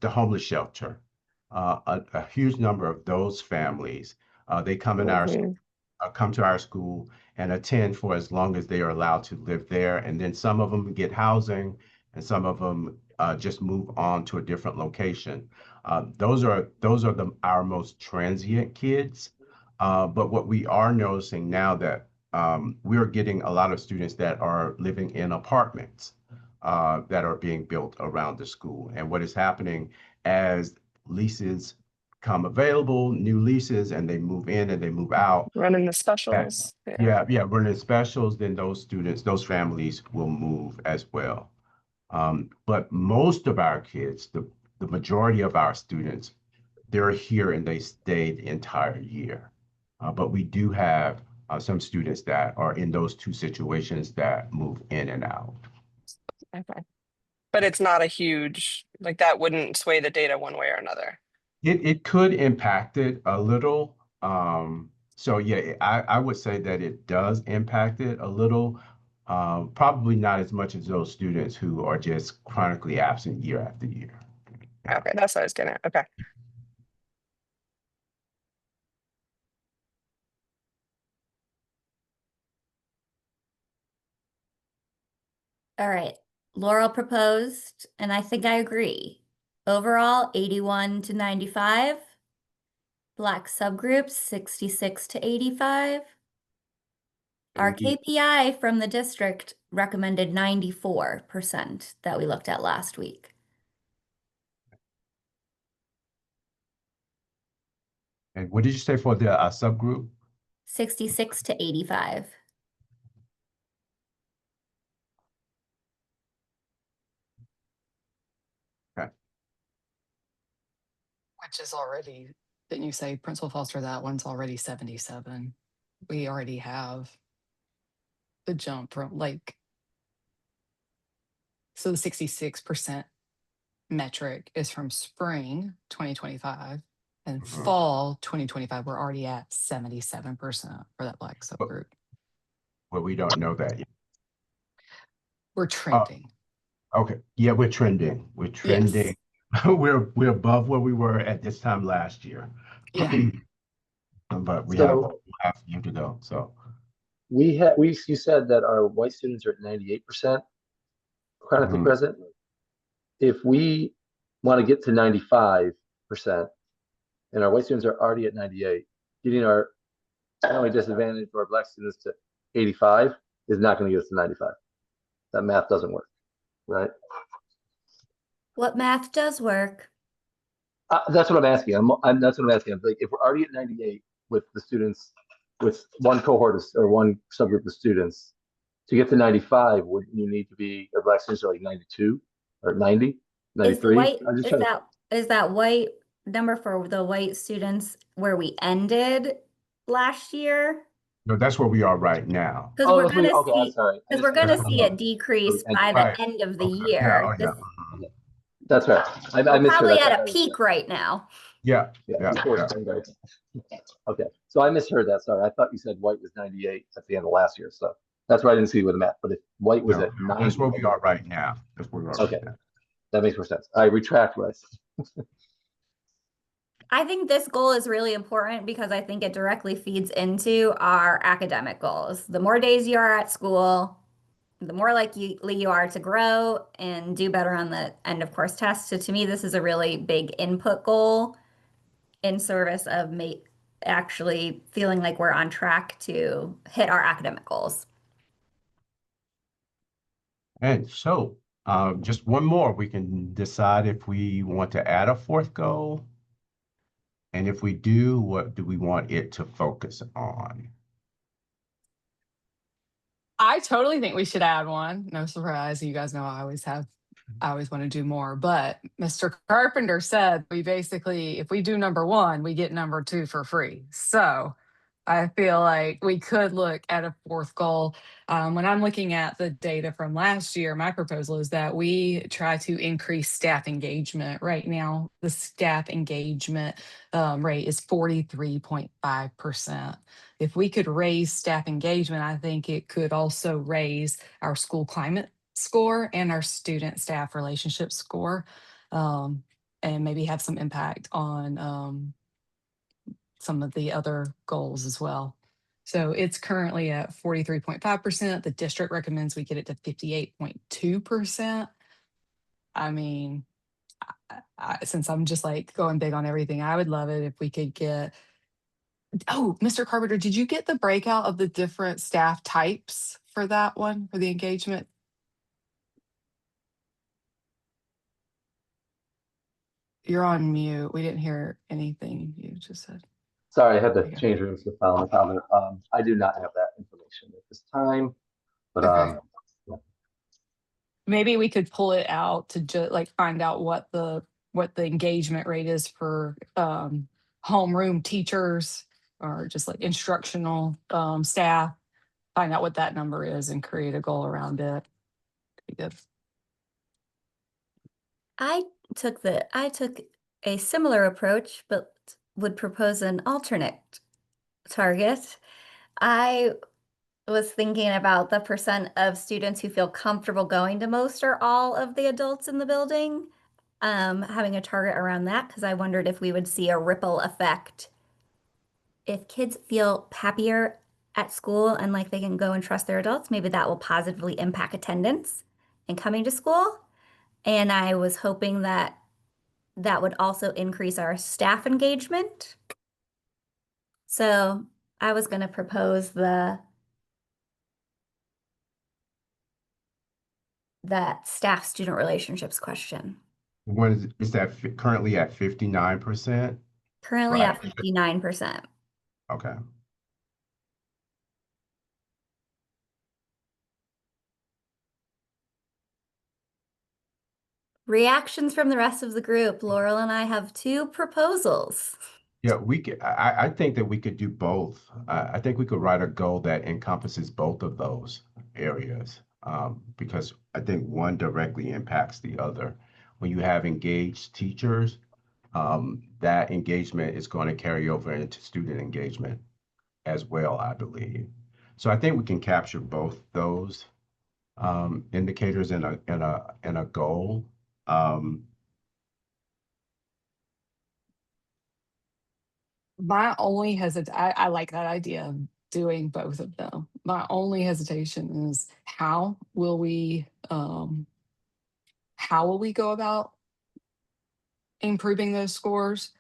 the homeless shelter. A huge number of those families, they come to our school and attend for as long as they are allowed to live there. And then some of them get housing, and some of them just move on to a different location. Those are our most transient kids. But what we are noticing now that we are getting a lot of students that are living in apartments that are being built around the school. And what is happening as leases come available, new leases, and they move in and they move out. Running the specials. Yeah, running specials, then those students, those families will move as well. But most of our kids, the majority of our students, they're here and they stay the entire year. But we do have some students that are in those two situations that move in and out. Okay. But it's not a huge, like that wouldn't sway the data one way or another. It could impact it a little. So yeah, I would say that it does impact it a little. Probably not as much as those students who are just chronically absent year after year. Okay, that's what I was getting at. Okay. All right. Laurel proposed, and I think I agree. Overall, 81 to 95. Black subgroups, 66 to 85. Our Thank you. KPI from the district recommended 94% that we looked at last week. And what did you say for the subgroup? 66 to 85. Okay. Which is already, didn't you say, Principal Foster, that one's already 77? We already have the jump from so the 66% metric is from spring 2025 and fall 2025. We're already at 77% for that Black subgroup. Well, we don't know that yet. We're trending. Okay. Yeah, we're trending. We're trending. Yes. We're above where we were at this time last year. Yeah. But we So- have half a year to go. So You said that our white students are at 98% chronically Mhm. present. If we want to get to 95% and our white students are already at 98, getting our not only disadvantage for our Black students to 85 is not going to get us to 95. That math doesn't work, right? What math does work? That's what I'm asking. That's what I'm asking. Like, if we're already at 98 with the students, with one cohort or one subgroup of students, to get to 95, wouldn't you need to be, our Black students are like 92 or 90, 93? Is that white number for the white students where we ended last year? no, that's where we are right now. Because we're gonna okay, I'm see, sorry. because we're gonna see a decrease by Right. the end of the Okay. year. Yeah. That's right. I We're misheard. probably That's at right. a peak right now. Yeah. Yeah, of course. Okay, so I misheard that. Sorry, I thought you said white was 98 at the end of last year. So that's why I didn't see with the math. But if white was No, at 90, that's where we are right now. That's where we are Okay. right now. that makes more sense. I retract what I said. I think this goal is really important because I think it directly feeds into our academic goals. The more days you are at school, the more likely you are to grow and do better on the end of course test. So to me, this is a really big input goal in service of actually feeling like we're on track to hit our academic goals. And so, just one more, we can decide if we want to add a fourth goal. And if we do, what do we want it to focus on? I totally think we should add one. No surprise. You guys know I always want to do more. But Mr. Carpenter said we basically, if we do number one, we get number two for free. So I feel like we could look at a fourth goal. When I'm looking at the data from last year, my proposal is that we try to increase staff engagement. Right now, the staff engagement rate is 43.5%. If we could raise staff engagement, I think it could also raise our school climate score and our student staff relationship score, and maybe have some impact on some of the other goals as well. So it's currently at 43.5%. The district recommends we get it to 58.2%. I mean, since I'm just like going big on everything, I would love it if we could get. Oh, Mr. Carpenter, did you get the breakout of the different staff types for that one, for the engagement? You're on mute. We didn't hear anything you just said. Sorry, I had to Okay. change rooms to file my calendar. I do not have that information at this time, but Okay. yeah. Maybe we could pull it out to just like find out what the engagement rate is for homeroom teachers or just like instructional staff. Find out what that number is and create a goal around it. Be good. I took a similar approach, but would propose an alternate target. I was thinking about the percent of students who feel comfortable going to most or all of the adults in the building, having a target around that, because I wondered if we would see a ripple effect. If kids feel happier at school and like they can go and trust their adults, maybe that will positively impact attendance and coming to school. And I was hoping that that would also increase our staff engagement. So I was going to propose that staff student relationships question. What is that currently at 59%? Currently Right. at 59%. Okay. Reactions from the rest of the group. Laurel and I have two proposals. Yeah, I think that we could do both. I think we could write a goal that encompasses both of those areas, because I think one directly impacts the other. When you have engaged teachers, that engagement is going to carry over into student engagement as well, I believe. So I think we can capture both those indicators in a goal. My only I like that idea of doing both of them. My only hesitation is how will we go about improving those scores?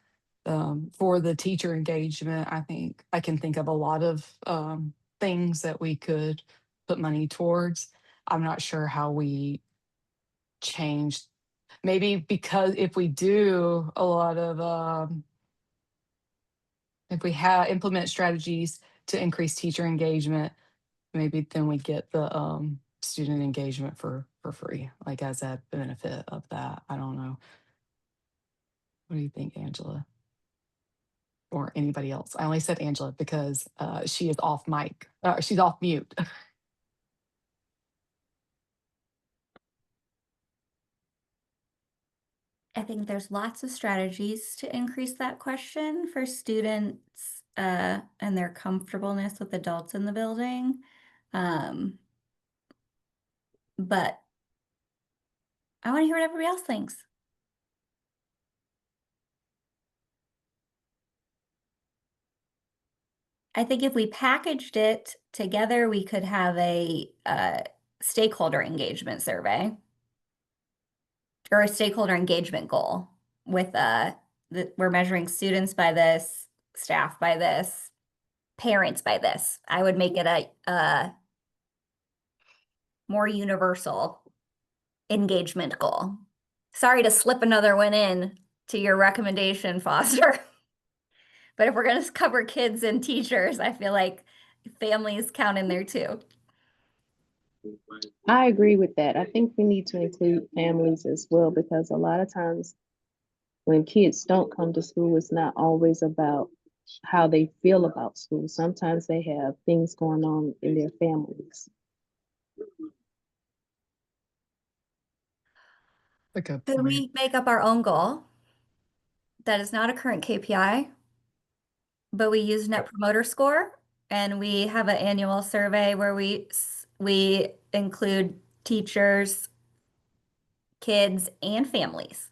For the teacher engagement, I think I can think of a lot of things that we could put money towards. I'm not sure how we change. Maybe because if we do a lot of if we implement strategies to increase teacher engagement, maybe then we get the student engagement for free, like as a benefit of that. I don't know. What do you think, Angela? Or anybody else? I only said Angela because she is off mic. She's off mute. I think there's lots of strategies to increase that question for students and their comfortableness with adults in the building. But I want to hear what everybody else thinks. I think if we packaged it together, we could have a stakeholder engagement survey or a stakeholder engagement goal with we're measuring students by this, staff by this, parents by this. I would make it a more universal engagement goal. Sorry to slip another one in to your recommendation, Foster. But if we're going to cover kids and teachers, I feel like families count in there too. I agree with that. I think we need to include families as well, because a lot of times when kids don't come to school, it's not always about how they feel about school. Sometimes they have things going on in their families. A good Could point. we make up our own goal? That is not a current KPI, but we use Net Promoter Score, and we have an annual survey where we include teachers, kids, and families.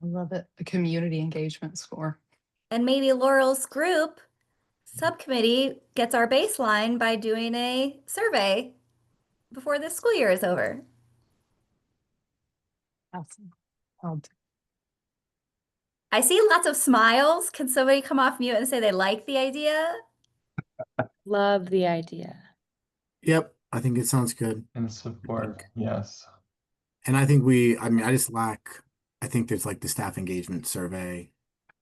I love it. A community engagement score. And maybe Laurel's group subcommittee gets our baseline by doing a survey before this school year is over. Awesome. I'll do- I see lots of smiles. Can somebody come off mute and say they like the idea? Love the idea. Yep, I think it sounds good. And support, yes. And I think I just lack, I think there's like the staff engagement survey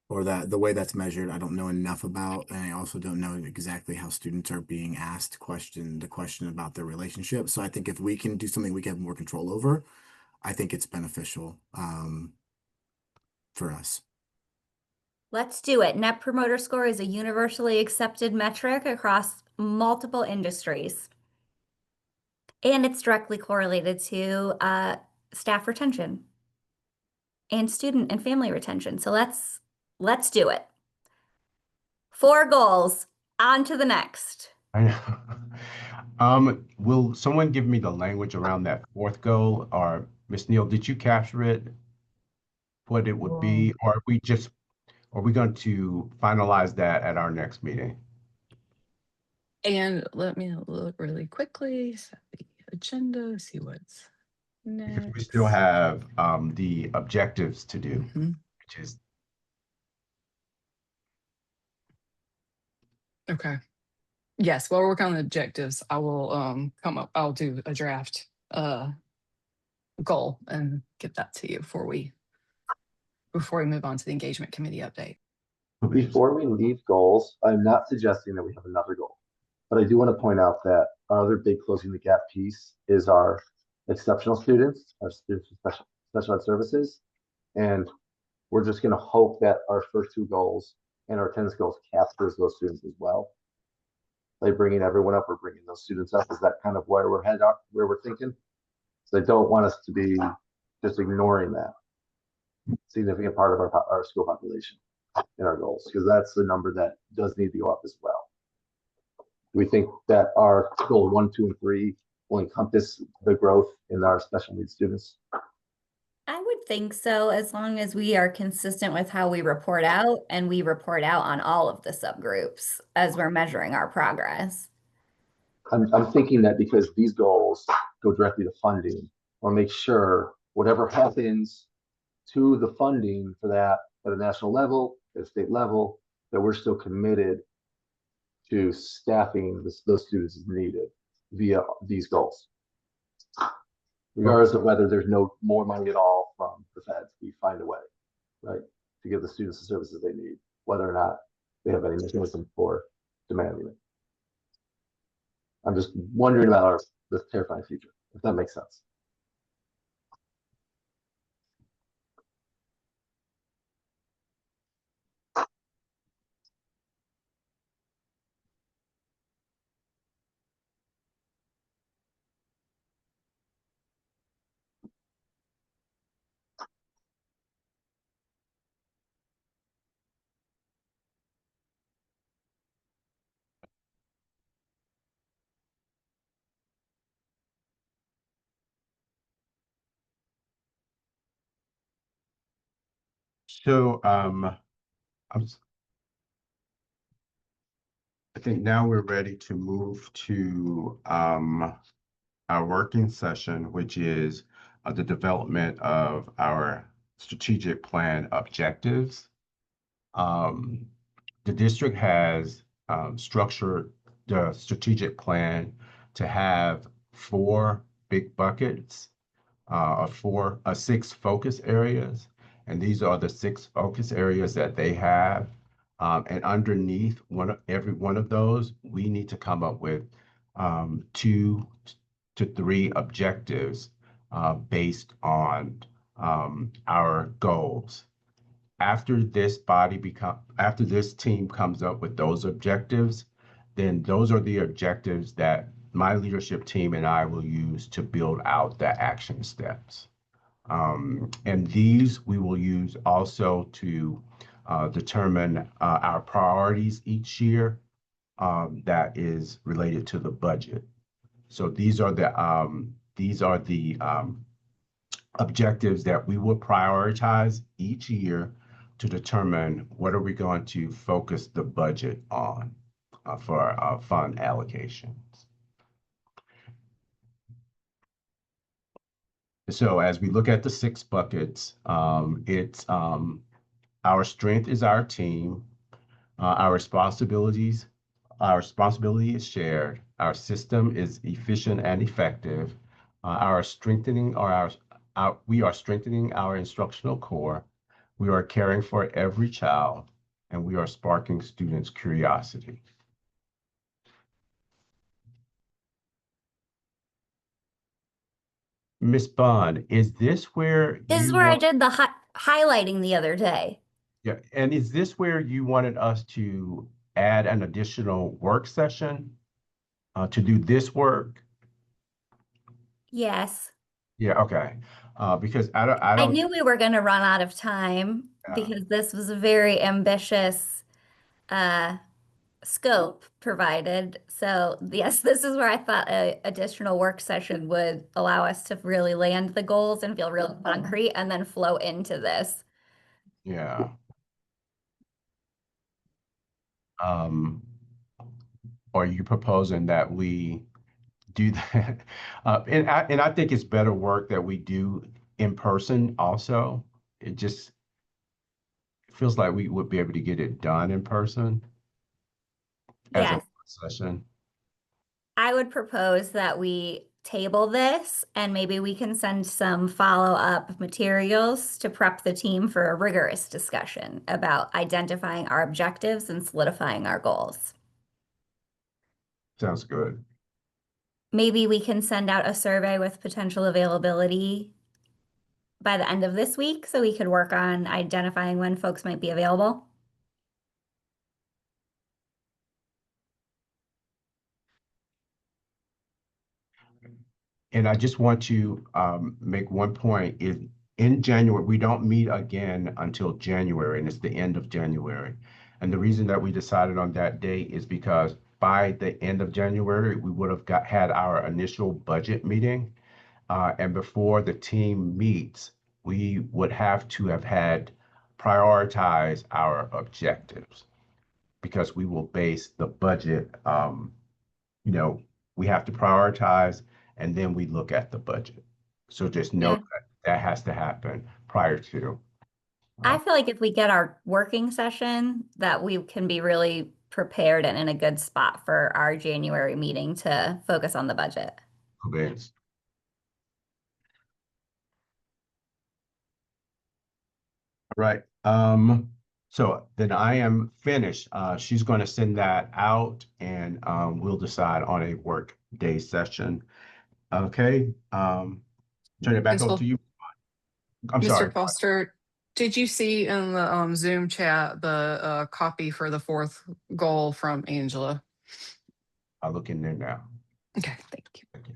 or that the way that's measured, I don't know enough about. And I also don't know exactly how students are being asked the question about their relationship. So I think if we can do something we can have more control over, I think it's beneficial for us. Let's do it. Net Promoter Score is a universally accepted metric across multiple industries. And it's directly correlated to staff retention and student and family retention. So let's do it. 4 goals, on to the next. I know. Will someone give me the language around that 4th goal? Or Ms. Neal, did you capture it? What it would be, or are we going to finalize that at our next meeting? And let me look really quickly, set the agenda, see what's Because we next. still have the objectives to do, Mhm. which is Okay. Yes, while we're working on the objectives, I will I'll do a draft goal and get that to you before we move on to the engagement committee update. Before we leave goals, I'm not suggesting that we have another goal, but I do want to point out that our other big closing the gap piece is our exceptional students, our students with special ed services. And we're just going to hope that our first 2 goals and our attendance goals captures those students as well. Like bringing everyone up or bringing those students up, is that kind of where we're headed up, where we're thinking? So I don't want us to be just ignoring that significant part of our school population in our goals, because that's the number that does need to go up as well. Do we think that our goal 1, 2, and 3 will encompass the growth in our special needs students? I would think so, as long as we are consistent with how we report out, and we report out on all of the subgroups as we're measuring our progress. I'm thinking that because these goals go directly to funding, we'll make sure whatever happens to the funding for that at a national level, at a state level, that we're still committed to staffing those students as needed via these goals. Regardless of whether there's no more money at all from the feds, we find a way, right, to give the students the services they need, whether or not they have any mechanism for demanding it. I'm just wondering about this terrifying future, if that makes sense. so. I think now we're ready to move to our working session, which is the development of our strategic plan objectives. The district has structured the strategic plan to have 4 big buckets, or 6 focus areas. And these are the 6 focus areas that they have. And underneath every one of those, we need to come up with 2 to 3 objectives based on our goals. After this team comes up with those objectives, then those are the objectives that my leadership team and I will use to build out the action steps. And these we will use also to determine our priorities each year that is related to the budget. So these are the objectives that we will prioritize each year to determine what are we going to focus the budget on for our fund allocations. So as we look at the 6 buckets, it's our strength is our team, our responsibility is shared, our system is efficient and effective, we are strengthening our instructional core, we are caring for every child, and we are sparking students' curiosity. Ms. Bond, is this where This is you where I want, did the highlighting the other day. yeah, and is this where you wanted us to add an additional work session to do this work? Yes. Yeah, okay. Because I I don't, knew we were going to run out of time because this was a very ambitious scope provided. So yes, this is where I thought a additional work session would allow us to really land the goals and feel real concrete and then flow into this. yeah. Are you proposing that we do that? And I think it's better work that we do in person also. It just feels like we would be able to get it done in person as a Yes, work session. I would propose that we table this and maybe we can send some follow-up materials to prep the team for a rigorous discussion about identifying our objectives and solidifying our goals. Sounds good. Maybe we can send out a survey with potential availability by the end of this week so we could work on identifying when folks might be available. And I just want to make one point. In January, we don't meet again until January, and it's the end of January. And the reason that we decided on that date is because by the end of January, we would have had our initial budget meeting. And before the team meets, we would have to have had prioritize our objectives because we will base the budget, we have to prioritize and then we look at the budget. So just note that has to happen prior to. I feel like if we get our working session, that we can be really prepared and in a good spot for our January meeting to focus on the budget. Events. Right. So then I am finished. She's going to send that out and we'll decide on a work day session. Okay. Turn it back over to you. I'm sorry. Mr. Foster, did you see in the Zoom chat the copy for the 4th goal from Angela? I'll look in there now. Okay, thank you. Thank you.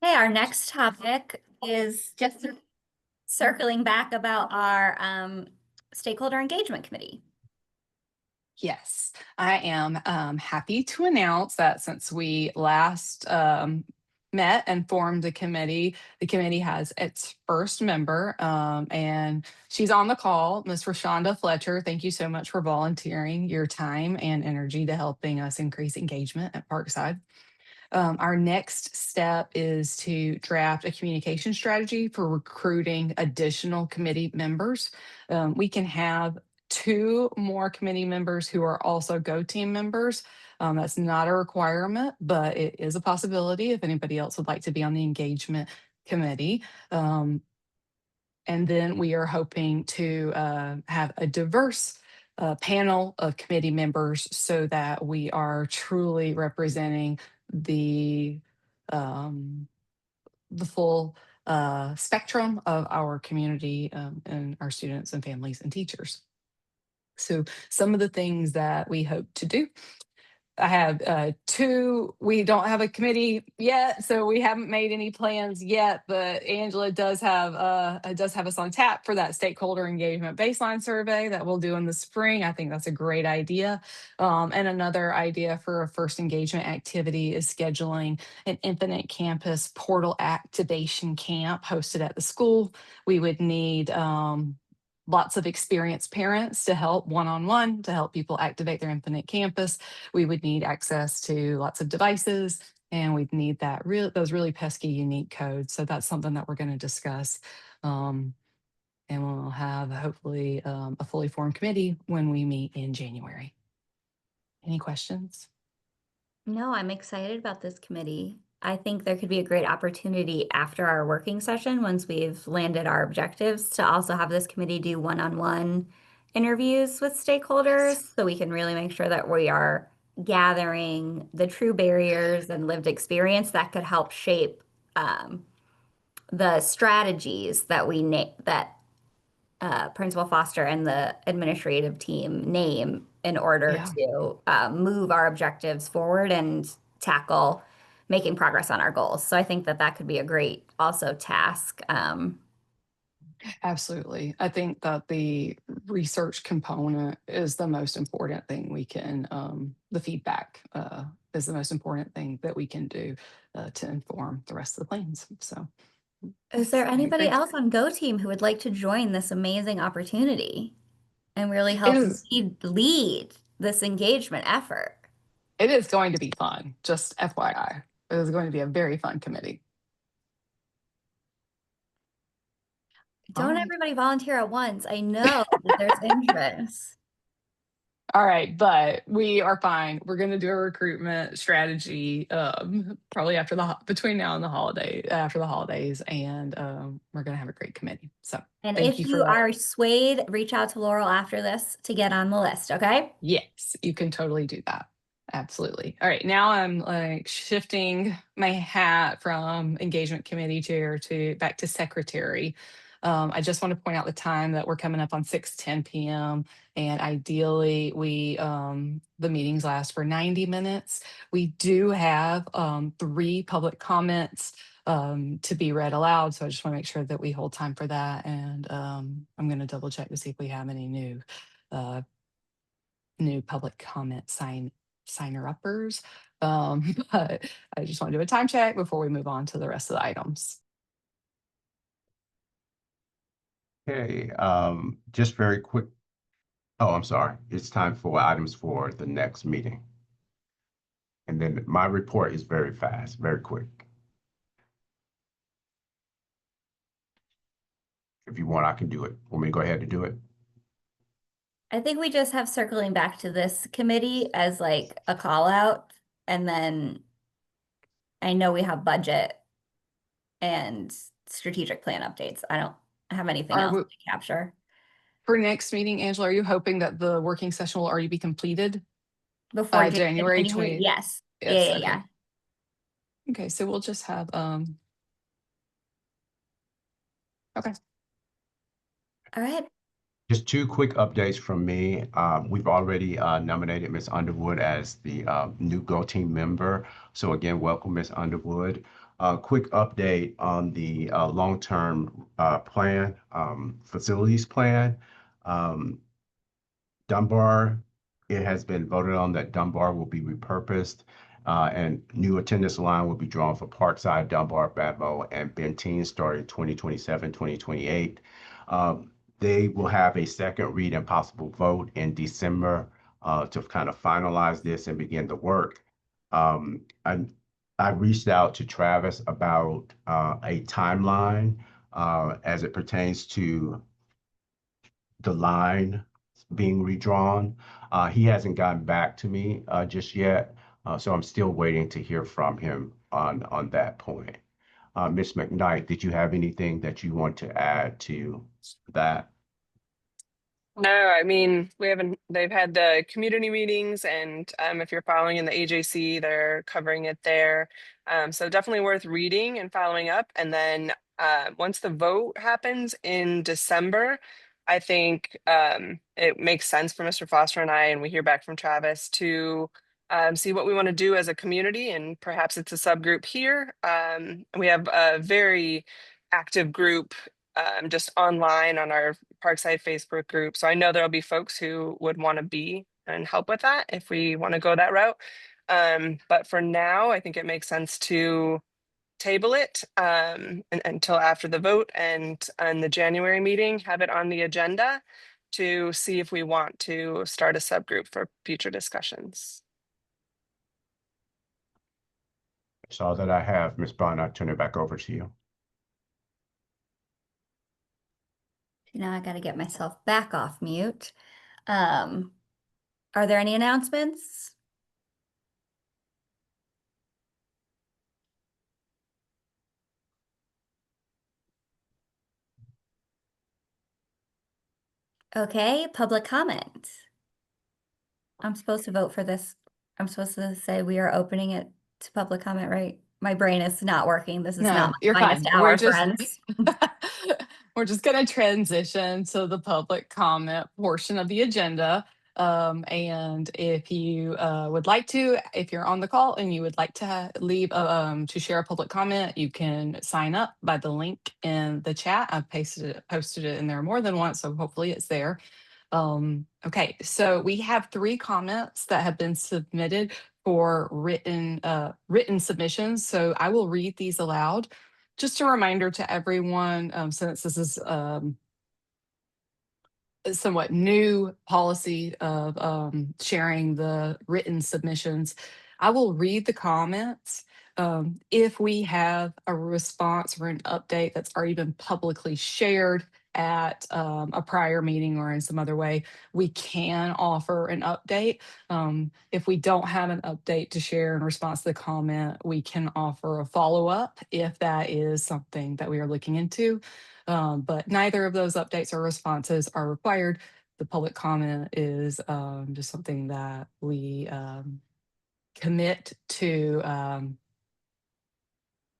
Okay, our next topic is just circling back about our stakeholder engagement committee. Yes, I am happy to announce that since we last met and formed the committee has its first member, and she's on the call, Ms. Rashonda Fletcher. Thank you so much for volunteering your time and energy to helping us increase engagement at Parkside. Our next step is to draft a communication strategy for recruiting additional committee members. We can have 2 more committee members who are also Go Team members. That's not a requirement, but it is a possibility if anybody else would like to be on the engagement committee. And then we are hoping to have a diverse panel of committee members so that we are truly representing the full spectrum of our community and our students and families and teachers. So some of the things that we hope to do. I have 2, we don't have a committee yet, so we haven't made any plans yet, but Angela does have us on tap for that stakeholder engagement baseline survey that we'll do in the spring. I think that's a great idea. And another idea for a first engagement activity is scheduling an Infinite Campus portal activation camp hosted at the school. We would need lots of experienced parents to help one-on-one to help people activate their Infinite Campus. We would need access to lots of devices, and we'd need those really pesky unique codes. So that's something that we're going to discuss. And we'll have hopefully a fully formed committee when we meet in January. Any questions? No, I'm excited about this committee. I think there could be a great opportunity after our working session, once we've landed our objectives, to also have this committee do one-on-one interviews with stakeholders so we can really make sure that we are gathering the true barriers and lived experience that could help shape the strategies that Principal Foster and the administrative team name in order to move our objectives forward and tackle making progress on our goals. So I think that could be a great also task. Absolutely. I think that the research component is the most important thing we can, the feedback is the most important thing that we can do to inform the rest of the plans. So. Is there anybody Great. else on Go Team who would like to join this amazing opportunity and really help lead this engagement effort? It is going to be fun, just FYI. It is going to be a very fun committee. Don't everybody volunteer at once. I know that there's interest. All right, but we are fine. We're going to do a recruitment strategy probably between now and after the holidays, and we're going to have a great committee. So, and thank if you you are swayed, reach out to Laurel after this to get on the list. Okay? Yes, you can totally do that. Absolutely. All right, now I'm like shifting my hat from engagement committee chair back to secretary. I just want to point out the time that we're coming up on 6:10 p.m. and ideally the meetings last for 90 minutes. We do have 3 public comments to be read aloud, so I just want to make sure that we hold time for that. And I'm going to double check to see if we have any new public comment signer-uppers. But I just want to do a time check before we move on to the rest of the items. Okay, just very quick. Oh, I'm sorry. It's time for items for the next meeting. And then my report is very fast, very quick. If you want, I can do it. Want me to go ahead and do it? I think we just have circling back to this committee as like a call out. And then I know we have budget and strategic plan updates. I don't have anything else to capture. For next meeting, Angela, are you hoping that the working session will already be completed? Before January 20th? Yes. Yes, Yeah. Okay, so we'll just have, okay. All right. Just 2 quick updates from me. We've already nominated Ms. Underwood as the new Go Team member. So again, welcome, Ms. Underwood. Quick update on the long-term plan, facilities plan. Dunbar, it has been voted on that Dunbar will be repurposed and new attendance line will be drawn for Parkside, Dunbar, Babo, and Benteen starting 2027, 2028. They will have a second read and possible vote in December to kind of finalize this and begin the work. I reached out to Travis about a timeline as it pertains to the line being redrawn. He hasn't gotten back to me just yet, so I'm still waiting to hear from him on that point. Ms. McKnight, did you have anything that you want to add to that? No, I mean, they've had the community meetings, and if you're following in the AJC, they're covering it there. So definitely worth reading and following up. And then once the vote happens in December, I think it makes sense for Mr. Foster and I, and we hear back from Travis to see what we want to do as a community, and perhaps it's a subgroup here. We have a very active group just online on our Parkside Facebook group. So I know there'll be folks who would want to be and help with that if we want to go that route. But for now, I think it makes sense to table it until after the vote, and on the January meeting, have it on the agenda to see if we want to start a subgroup for future discussions. That's all that I have. Ms. Bond, I turn it back over to you. Now I got to get myself back off mute. Are there any announcements? Okay, public comment. I'm supposed to vote for this. I'm supposed to say we are opening it to public comment, right? My brain is not working. This is No, not my you're finest fine. hour, friends. We're just going to transition to the public comment portion of the agenda. And if you would like to, if you're on the call and you would like to leave to share a public comment, you can sign up by the link in the chat. I've posted it in there more than once, so hopefully it's there. Okay, so we have 3 comments that have been submitted for written submissions. So I will read these aloud. Just a reminder to everyone, since this is a somewhat new policy of sharing the written submissions, I will read the comments. If we have a response or an update that's already been publicly shared at a prior meeting or in some other way, we can offer an update. If we don't have an update to share in response to the comment, we can offer a follow-up if that is something that we are looking into. But neither of those updates or responses are required. The public comment is just something that we commit to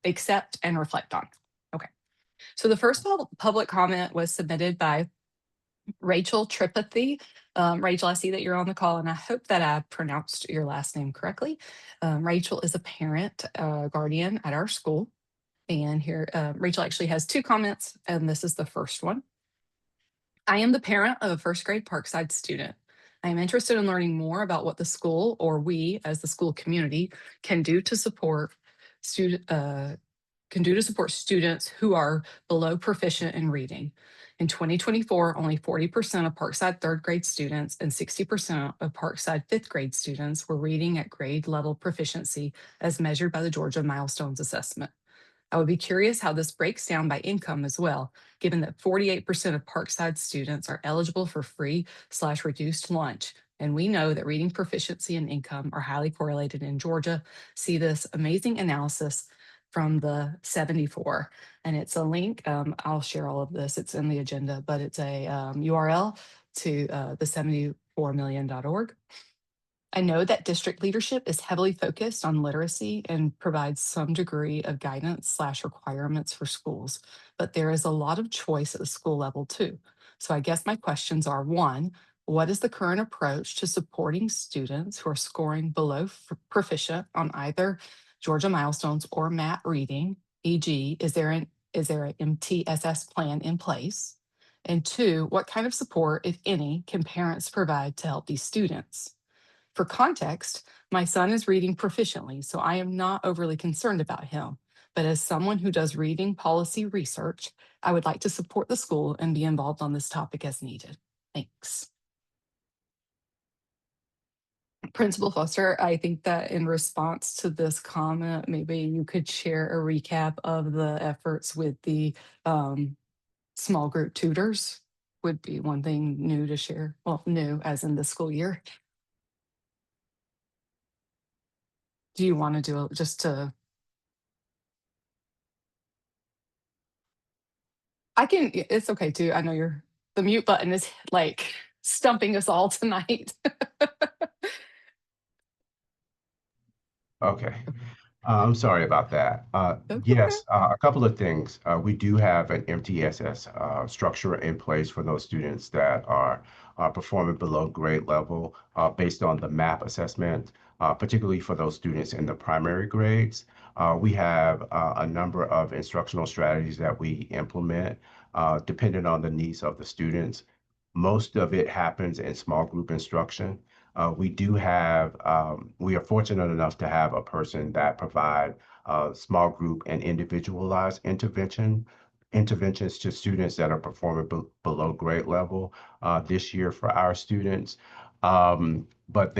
accept and reflect on. Okay. So the first public comment was submitted by Rachel Tripathy. Rachel, I see that you're on the call, and I hope that I pronounced your last name correctly. Rachel is a parent, guardian at our school. And here, Rachel actually has 2 comments, and this is the first one. I am the parent of a first grade Parkside student. I am interested in learning more about what the school, or we as the school community, can do to support students who are below proficient in reading. In 2024, only 40% of Parkside 3rd grade students and 60% of Parkside 5th grade students were reading at grade level proficiency as measured by the Georgia Milestones Assessment. I would be curious how this breaks down by income as well, given that 48% of Parkside students are eligible for free/reduced lunch. And we know that reading proficiency and income are highly correlated in Georgia. See this amazing analysis from the 74. And it's a link. I'll share all of this. It's in the agenda, but it's a URL to the 74million.org. I know that district leadership is heavily focused on literacy and provides some degree of guidance/requirements for schools, but there is a lot of choice at the school level too. So I guess my questions are: 1, what is the current approach to supporting students who are scoring below proficient on either Georgia Milestones or MAT reading? E.g., is there an MTSS plan in place? And 2, what kind of support, if any, can parents provide to help these students? For context, my son is reading proficiently, so I am not overly concerned about him. But as someone who does reading policy research, I would like to support the school and be involved on this topic as needed. Thanks. Principal Foster, I think that in response to this comment, maybe you could share a recap of the efforts with the small group tutors. would be one thing new to share. Well, new as in the school year. Do you want to do it just to? I can, it's okay too. I know the mute button is like stumping us all tonight. Okay. I'm sorry about that. That's Yes, a couple of things. We do have an MTSS structure in place for those students that are performing below grade level based on the MAP assessment, particularly for those students in the primary grades. We have a number of instructional strategies that we implement depending on the needs of the students. Most of it happens in small group instruction. We are fortunate enough to have a person that provide small group and individualized interventions to students that are performing below grade level this year for our students. But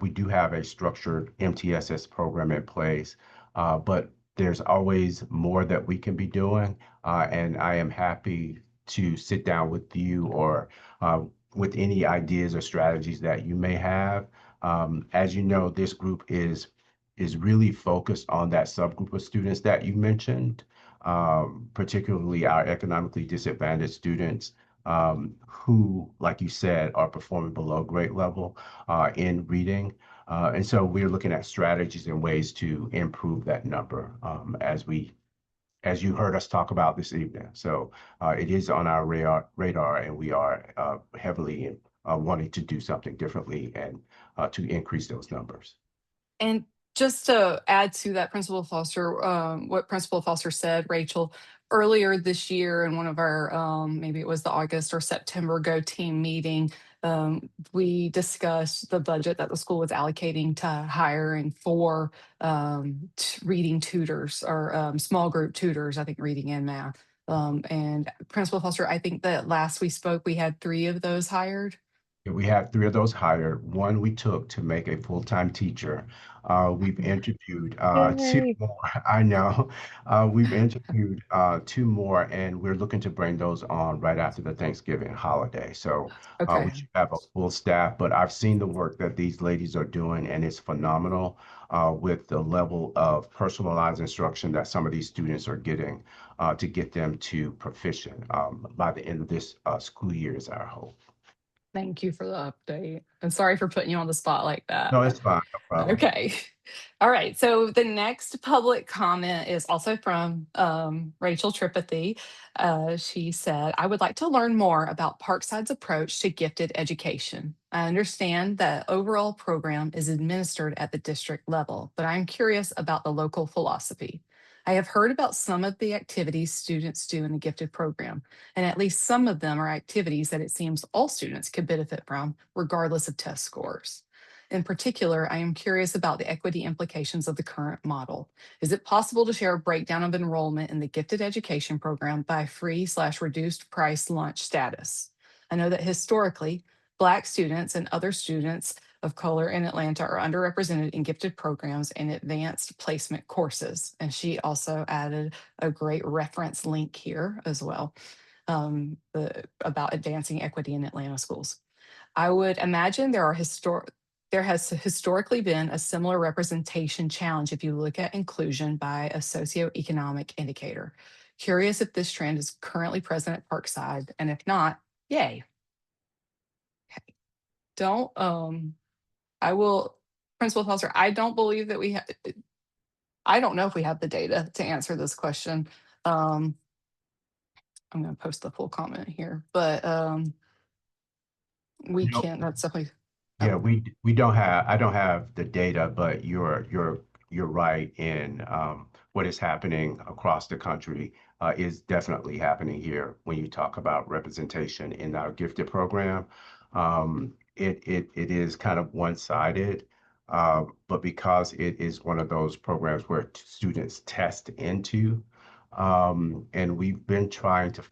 we do have a structured MTSS program in place, but there's always more that we can be doing. And I am happy to sit down with you or with any ideas or strategies that you may have. As you know, this group is really focused on that subgroup of students that you mentioned, particularly our economically disadvantaged students who, like you said, are performing below grade level in reading. And so we're looking at strategies and ways to improve that number as you heard us talk about this evening. So it is on our radar, and we are heavily wanting to do something differently and to increase those numbers. And just to add to that, Principal Foster, what Principal Foster said, Rachel, earlier this year in one of our, maybe it was the August or September Go Team meeting, we discussed the budget that the school was allocating to hiring for reading tutors or small group tutors, I think reading and math. And Principal Foster, I think that last we spoke, we had 3 of those hired. We have 3 of those hired. One we took to make a full-time teacher. We've interviewed 2 Yay. more. I know. We've interviewed 2 more, and we're looking to bring those on right after the Thanksgiving holiday. So Okay. we should have a full staff, but I've seen the work that these ladies are doing, and it's phenomenal with the level of personalized instruction that some of these students are getting to get them to proficient by the end of this school year is our hope. Thank you for the update. And sorry for putting you on the spot like that. No, it's fine. No problem. Okay. All right. So the next public comment is also from Rachel Tripathy. She said, I would like to learn more about Parkside's approach to gifted education. I understand that overall program is administered at the district level, but I'm curious about the local philosophy. I have heard about some of the activities students do in the gifted program, and at least some of them are activities that it seems all students could benefit from, regardless of test scores. In particular, I am curious about the equity implications of the current model. Is it possible to share a breakdown of enrollment in the gifted education program by free/reduced price lunch status? I know that historically, Black students and other students of color in Atlanta are underrepresented in gifted programs and advanced placement courses. And she also added a great reference link here as well about advancing equity in Atlanta schools. I would imagine there has historically been a similar representation challenge if you look at inclusion by a socioeconomic indicator. Curious if this trend is currently present at Parkside, and if not, yay. Okay. Principal Foster, I don't believe that I don't know if we have the data to answer this question. I'm going to post the full comment here, but we Nope. can't, that's definitely. Yeah, we don't have, I don't have the data, but you're right in what is happening across the country is definitely happening here when you talk about representation in our gifted program. It is kind of one-sided, but because it is one of those programs where students test into, and we've been trying to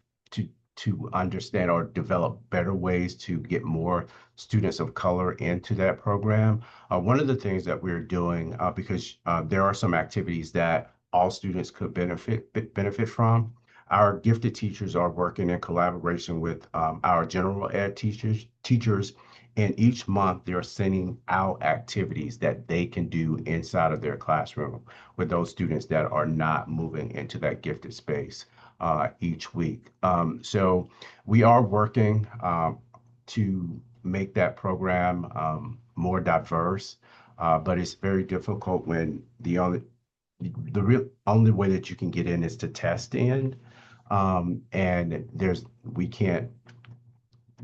understand or develop better ways to get more students of color into that program. One of the things that we're doing, because there are some activities that all students could benefit from, Our gifted teachers are working in collaboration with our general ed teachers, and each month they're sending out activities that they can do inside of their classroom with those students that are not moving into that gifted space each week. So we are working to make that program more diverse, but it's very difficult when the real only way that you can get in is to test in, and we can't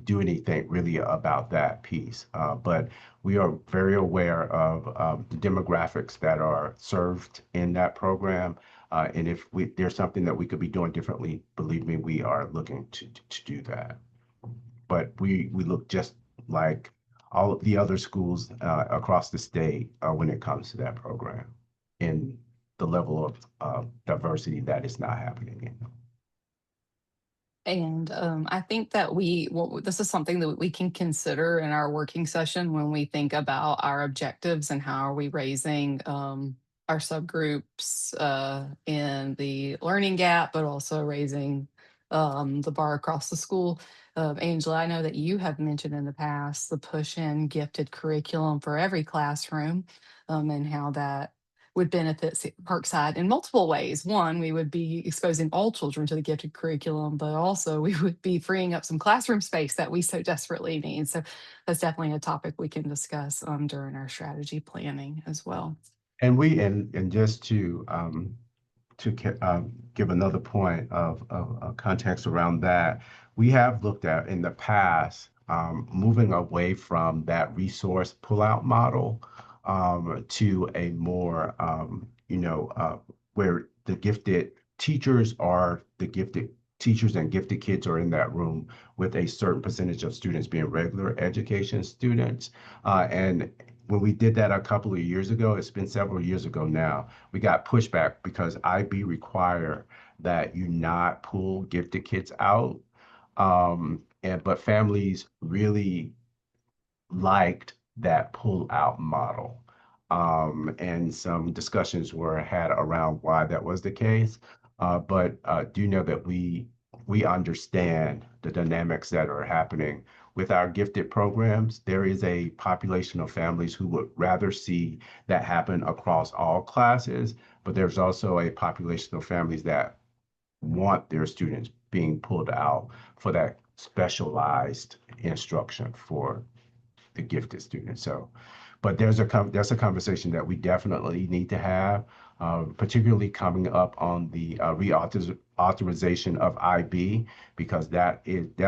do anything really about that piece. But we are very aware of the demographics that are served in that program. And if there's something that we could be doing differently, believe me, we are looking to do that. But we look just like all of the other schools across the state when it comes to that program and the level of diversity that is not happening in. And I think that this is something that we can consider in our working session when we think about our objectives and how are we raising our subgroups in the learning gap, but also raising the bar across the school. Angela, I know that you have mentioned in the past the push in gifted curriculum for every classroom and how that would benefit Parkside in multiple ways. One, we would be exposing all children to the gifted curriculum, but also we would be freeing up some classroom space that we so desperately need. So that's definitely a topic we can discuss during our strategy planning as well. And just to give another point of context around that, we have looked at in the past moving away from that resource pullout model to a more, where the gifted teachers and gifted kids are in that room with a certain percentage of students being regular education students. And when we did that a couple of years ago, it's been several years ago now, we got pushback because IB require that you not pull gifted kids out. But families really liked that pull out model. And some discussions were had around why that was the case. But do know that we understand the dynamics that are happening with our gifted programs. There is a population of families who would rather see that happen across all classes, but there's also a population of families that want their students being pulled out for that specialized instruction for the gifted students. So, but that's a conversation that we definitely need to have, particularly coming up on the reauthorization of IB, because that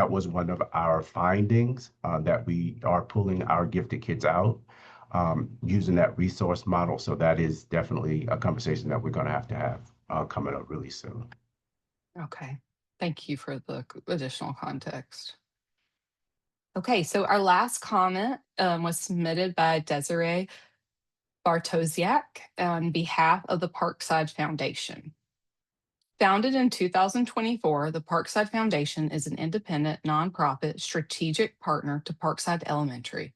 was one of our findings that we are pulling our gifted kids out using that resource model. So that is definitely a conversation that we're going to have coming up really soon. Okay, thank you for the additional context. Okay, so our last comment was submitted by Desiree Bartosiak on behalf of the Parkside Foundation. Founded in 2024, the Parkside Foundation is an independent, nonprofit, strategic partner to Parkside Elementary.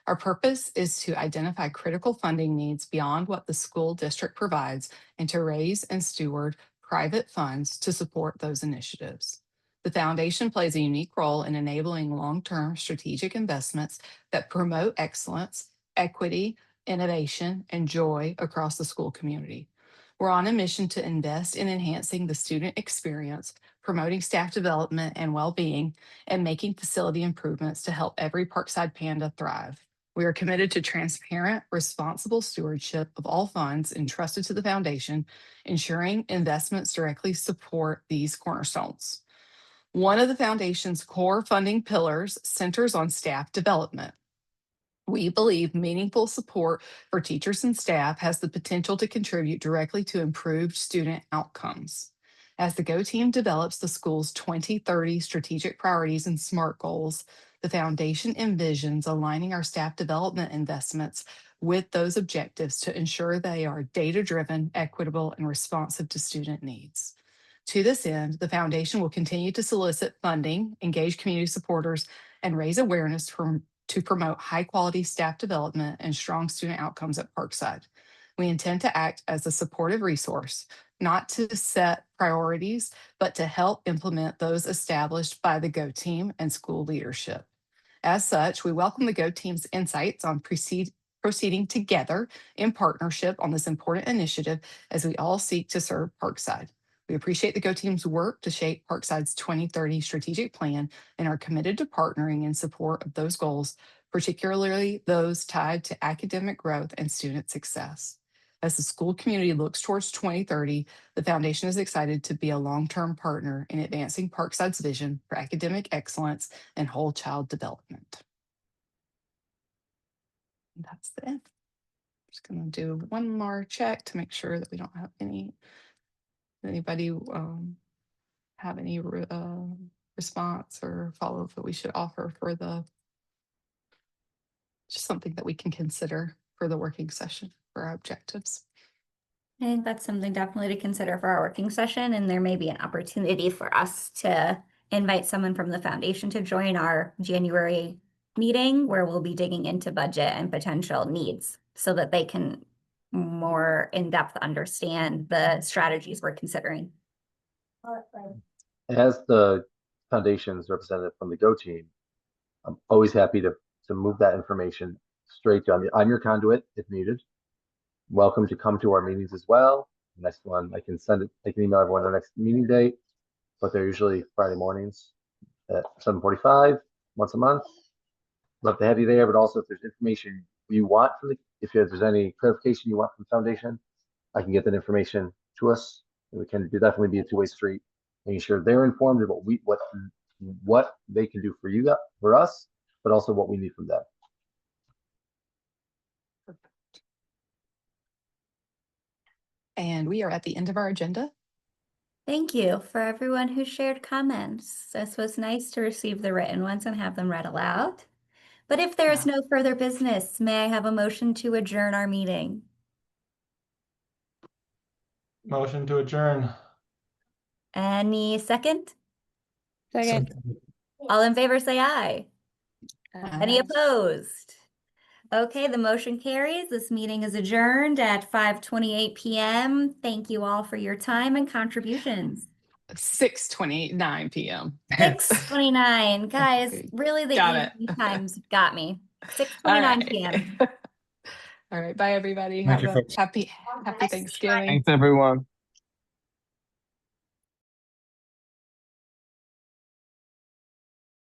Our purpose is to identify critical funding needs beyond what the school district provides and to raise and steward private funds to support those initiatives. The foundation plays a unique role in enabling long-term strategic investments that promote excellence, equity, innovation, and joy across the school community. We're on a mission to invest in enhancing the student experience, promoting staff development and well-being, and making facility improvements to help every Parkside Panda thrive. We are committed to transparent, responsible stewardship of all funds entrusted to the foundation, ensuring investments directly support these cornerstones. One of the foundation's core funding pillars centers on staff development. We believe meaningful support for teachers and staff has the potential to contribute directly to improved student outcomes. As the GO team develops the school's 2030 strategic priorities and SMART goals, the foundation envisions aligning our staff development investments with those objectives to ensure they are data-driven, equitable, and responsive to student needs. To this end, the foundation will continue to solicit funding, engage community supporters, and raise awareness to promote high-quality staff development and strong student outcomes at Parkside. We intend to act as a supportive resource, not to set priorities, but to help implement those established by the GO team and school leadership. As such, we welcome the GO team's insights on proceeding together in partnership on this important initiative as we all seek to serve Parkside. We appreciate the GO team's work to shape Parkside's 2030 strategic plan and are committed to partnering in support of those goals, particularly those tied to academic growth and student success. As the school community looks towards 2030, the foundation is excited to be a long-term partner in advancing Parkside's vision for academic excellence and whole child development. And that's the end. Just gonna do one more check to make sure that we don't have anybody have any response or follow-up that we should offer for just something that we can consider for the working session for our objectives. I think that's something definitely to consider for our working session, and there may be an opportunity for us to invite someone from the foundation to join our January meeting where we'll be digging into budget and potential needs so that they can more in-depth understand the strategies we're considering. As the foundation's representative from the GO team, I'm always happy to move that information straight to, I'm your conduit if needed. Welcome to come to our meetings as well. The next one, I can email everyone the next meeting date, but they're usually Friday mornings at 7:45 once a month. Love to have you there, but also if there's information you want from if there's any clarification you want from the foundation, I can get that information to us. And we can definitely be a two-way street, making sure they're informed about what they can do for us, but also what we need from them. And we are at the end of our agenda. Thank you for everyone who shared comments. This was nice to receive the written ones and have them read aloud. But if there is no further business, may I have a motion to adjourn our meeting? Motion to adjourn. Any second? Second. All in favor, say aye. Any Aye. opposed? Okay, the motion carries. This meeting is adjourned at 5:28 p.m. Thank you all for your time and contributions. 6:29 p.m. 6:29, guys, Okay. really the Got it. evening times got me. All 6:29 right. p.m. All right. Bye, everybody. Thank Have you, a folks. happy Thanksgiving. Thanks, everyone.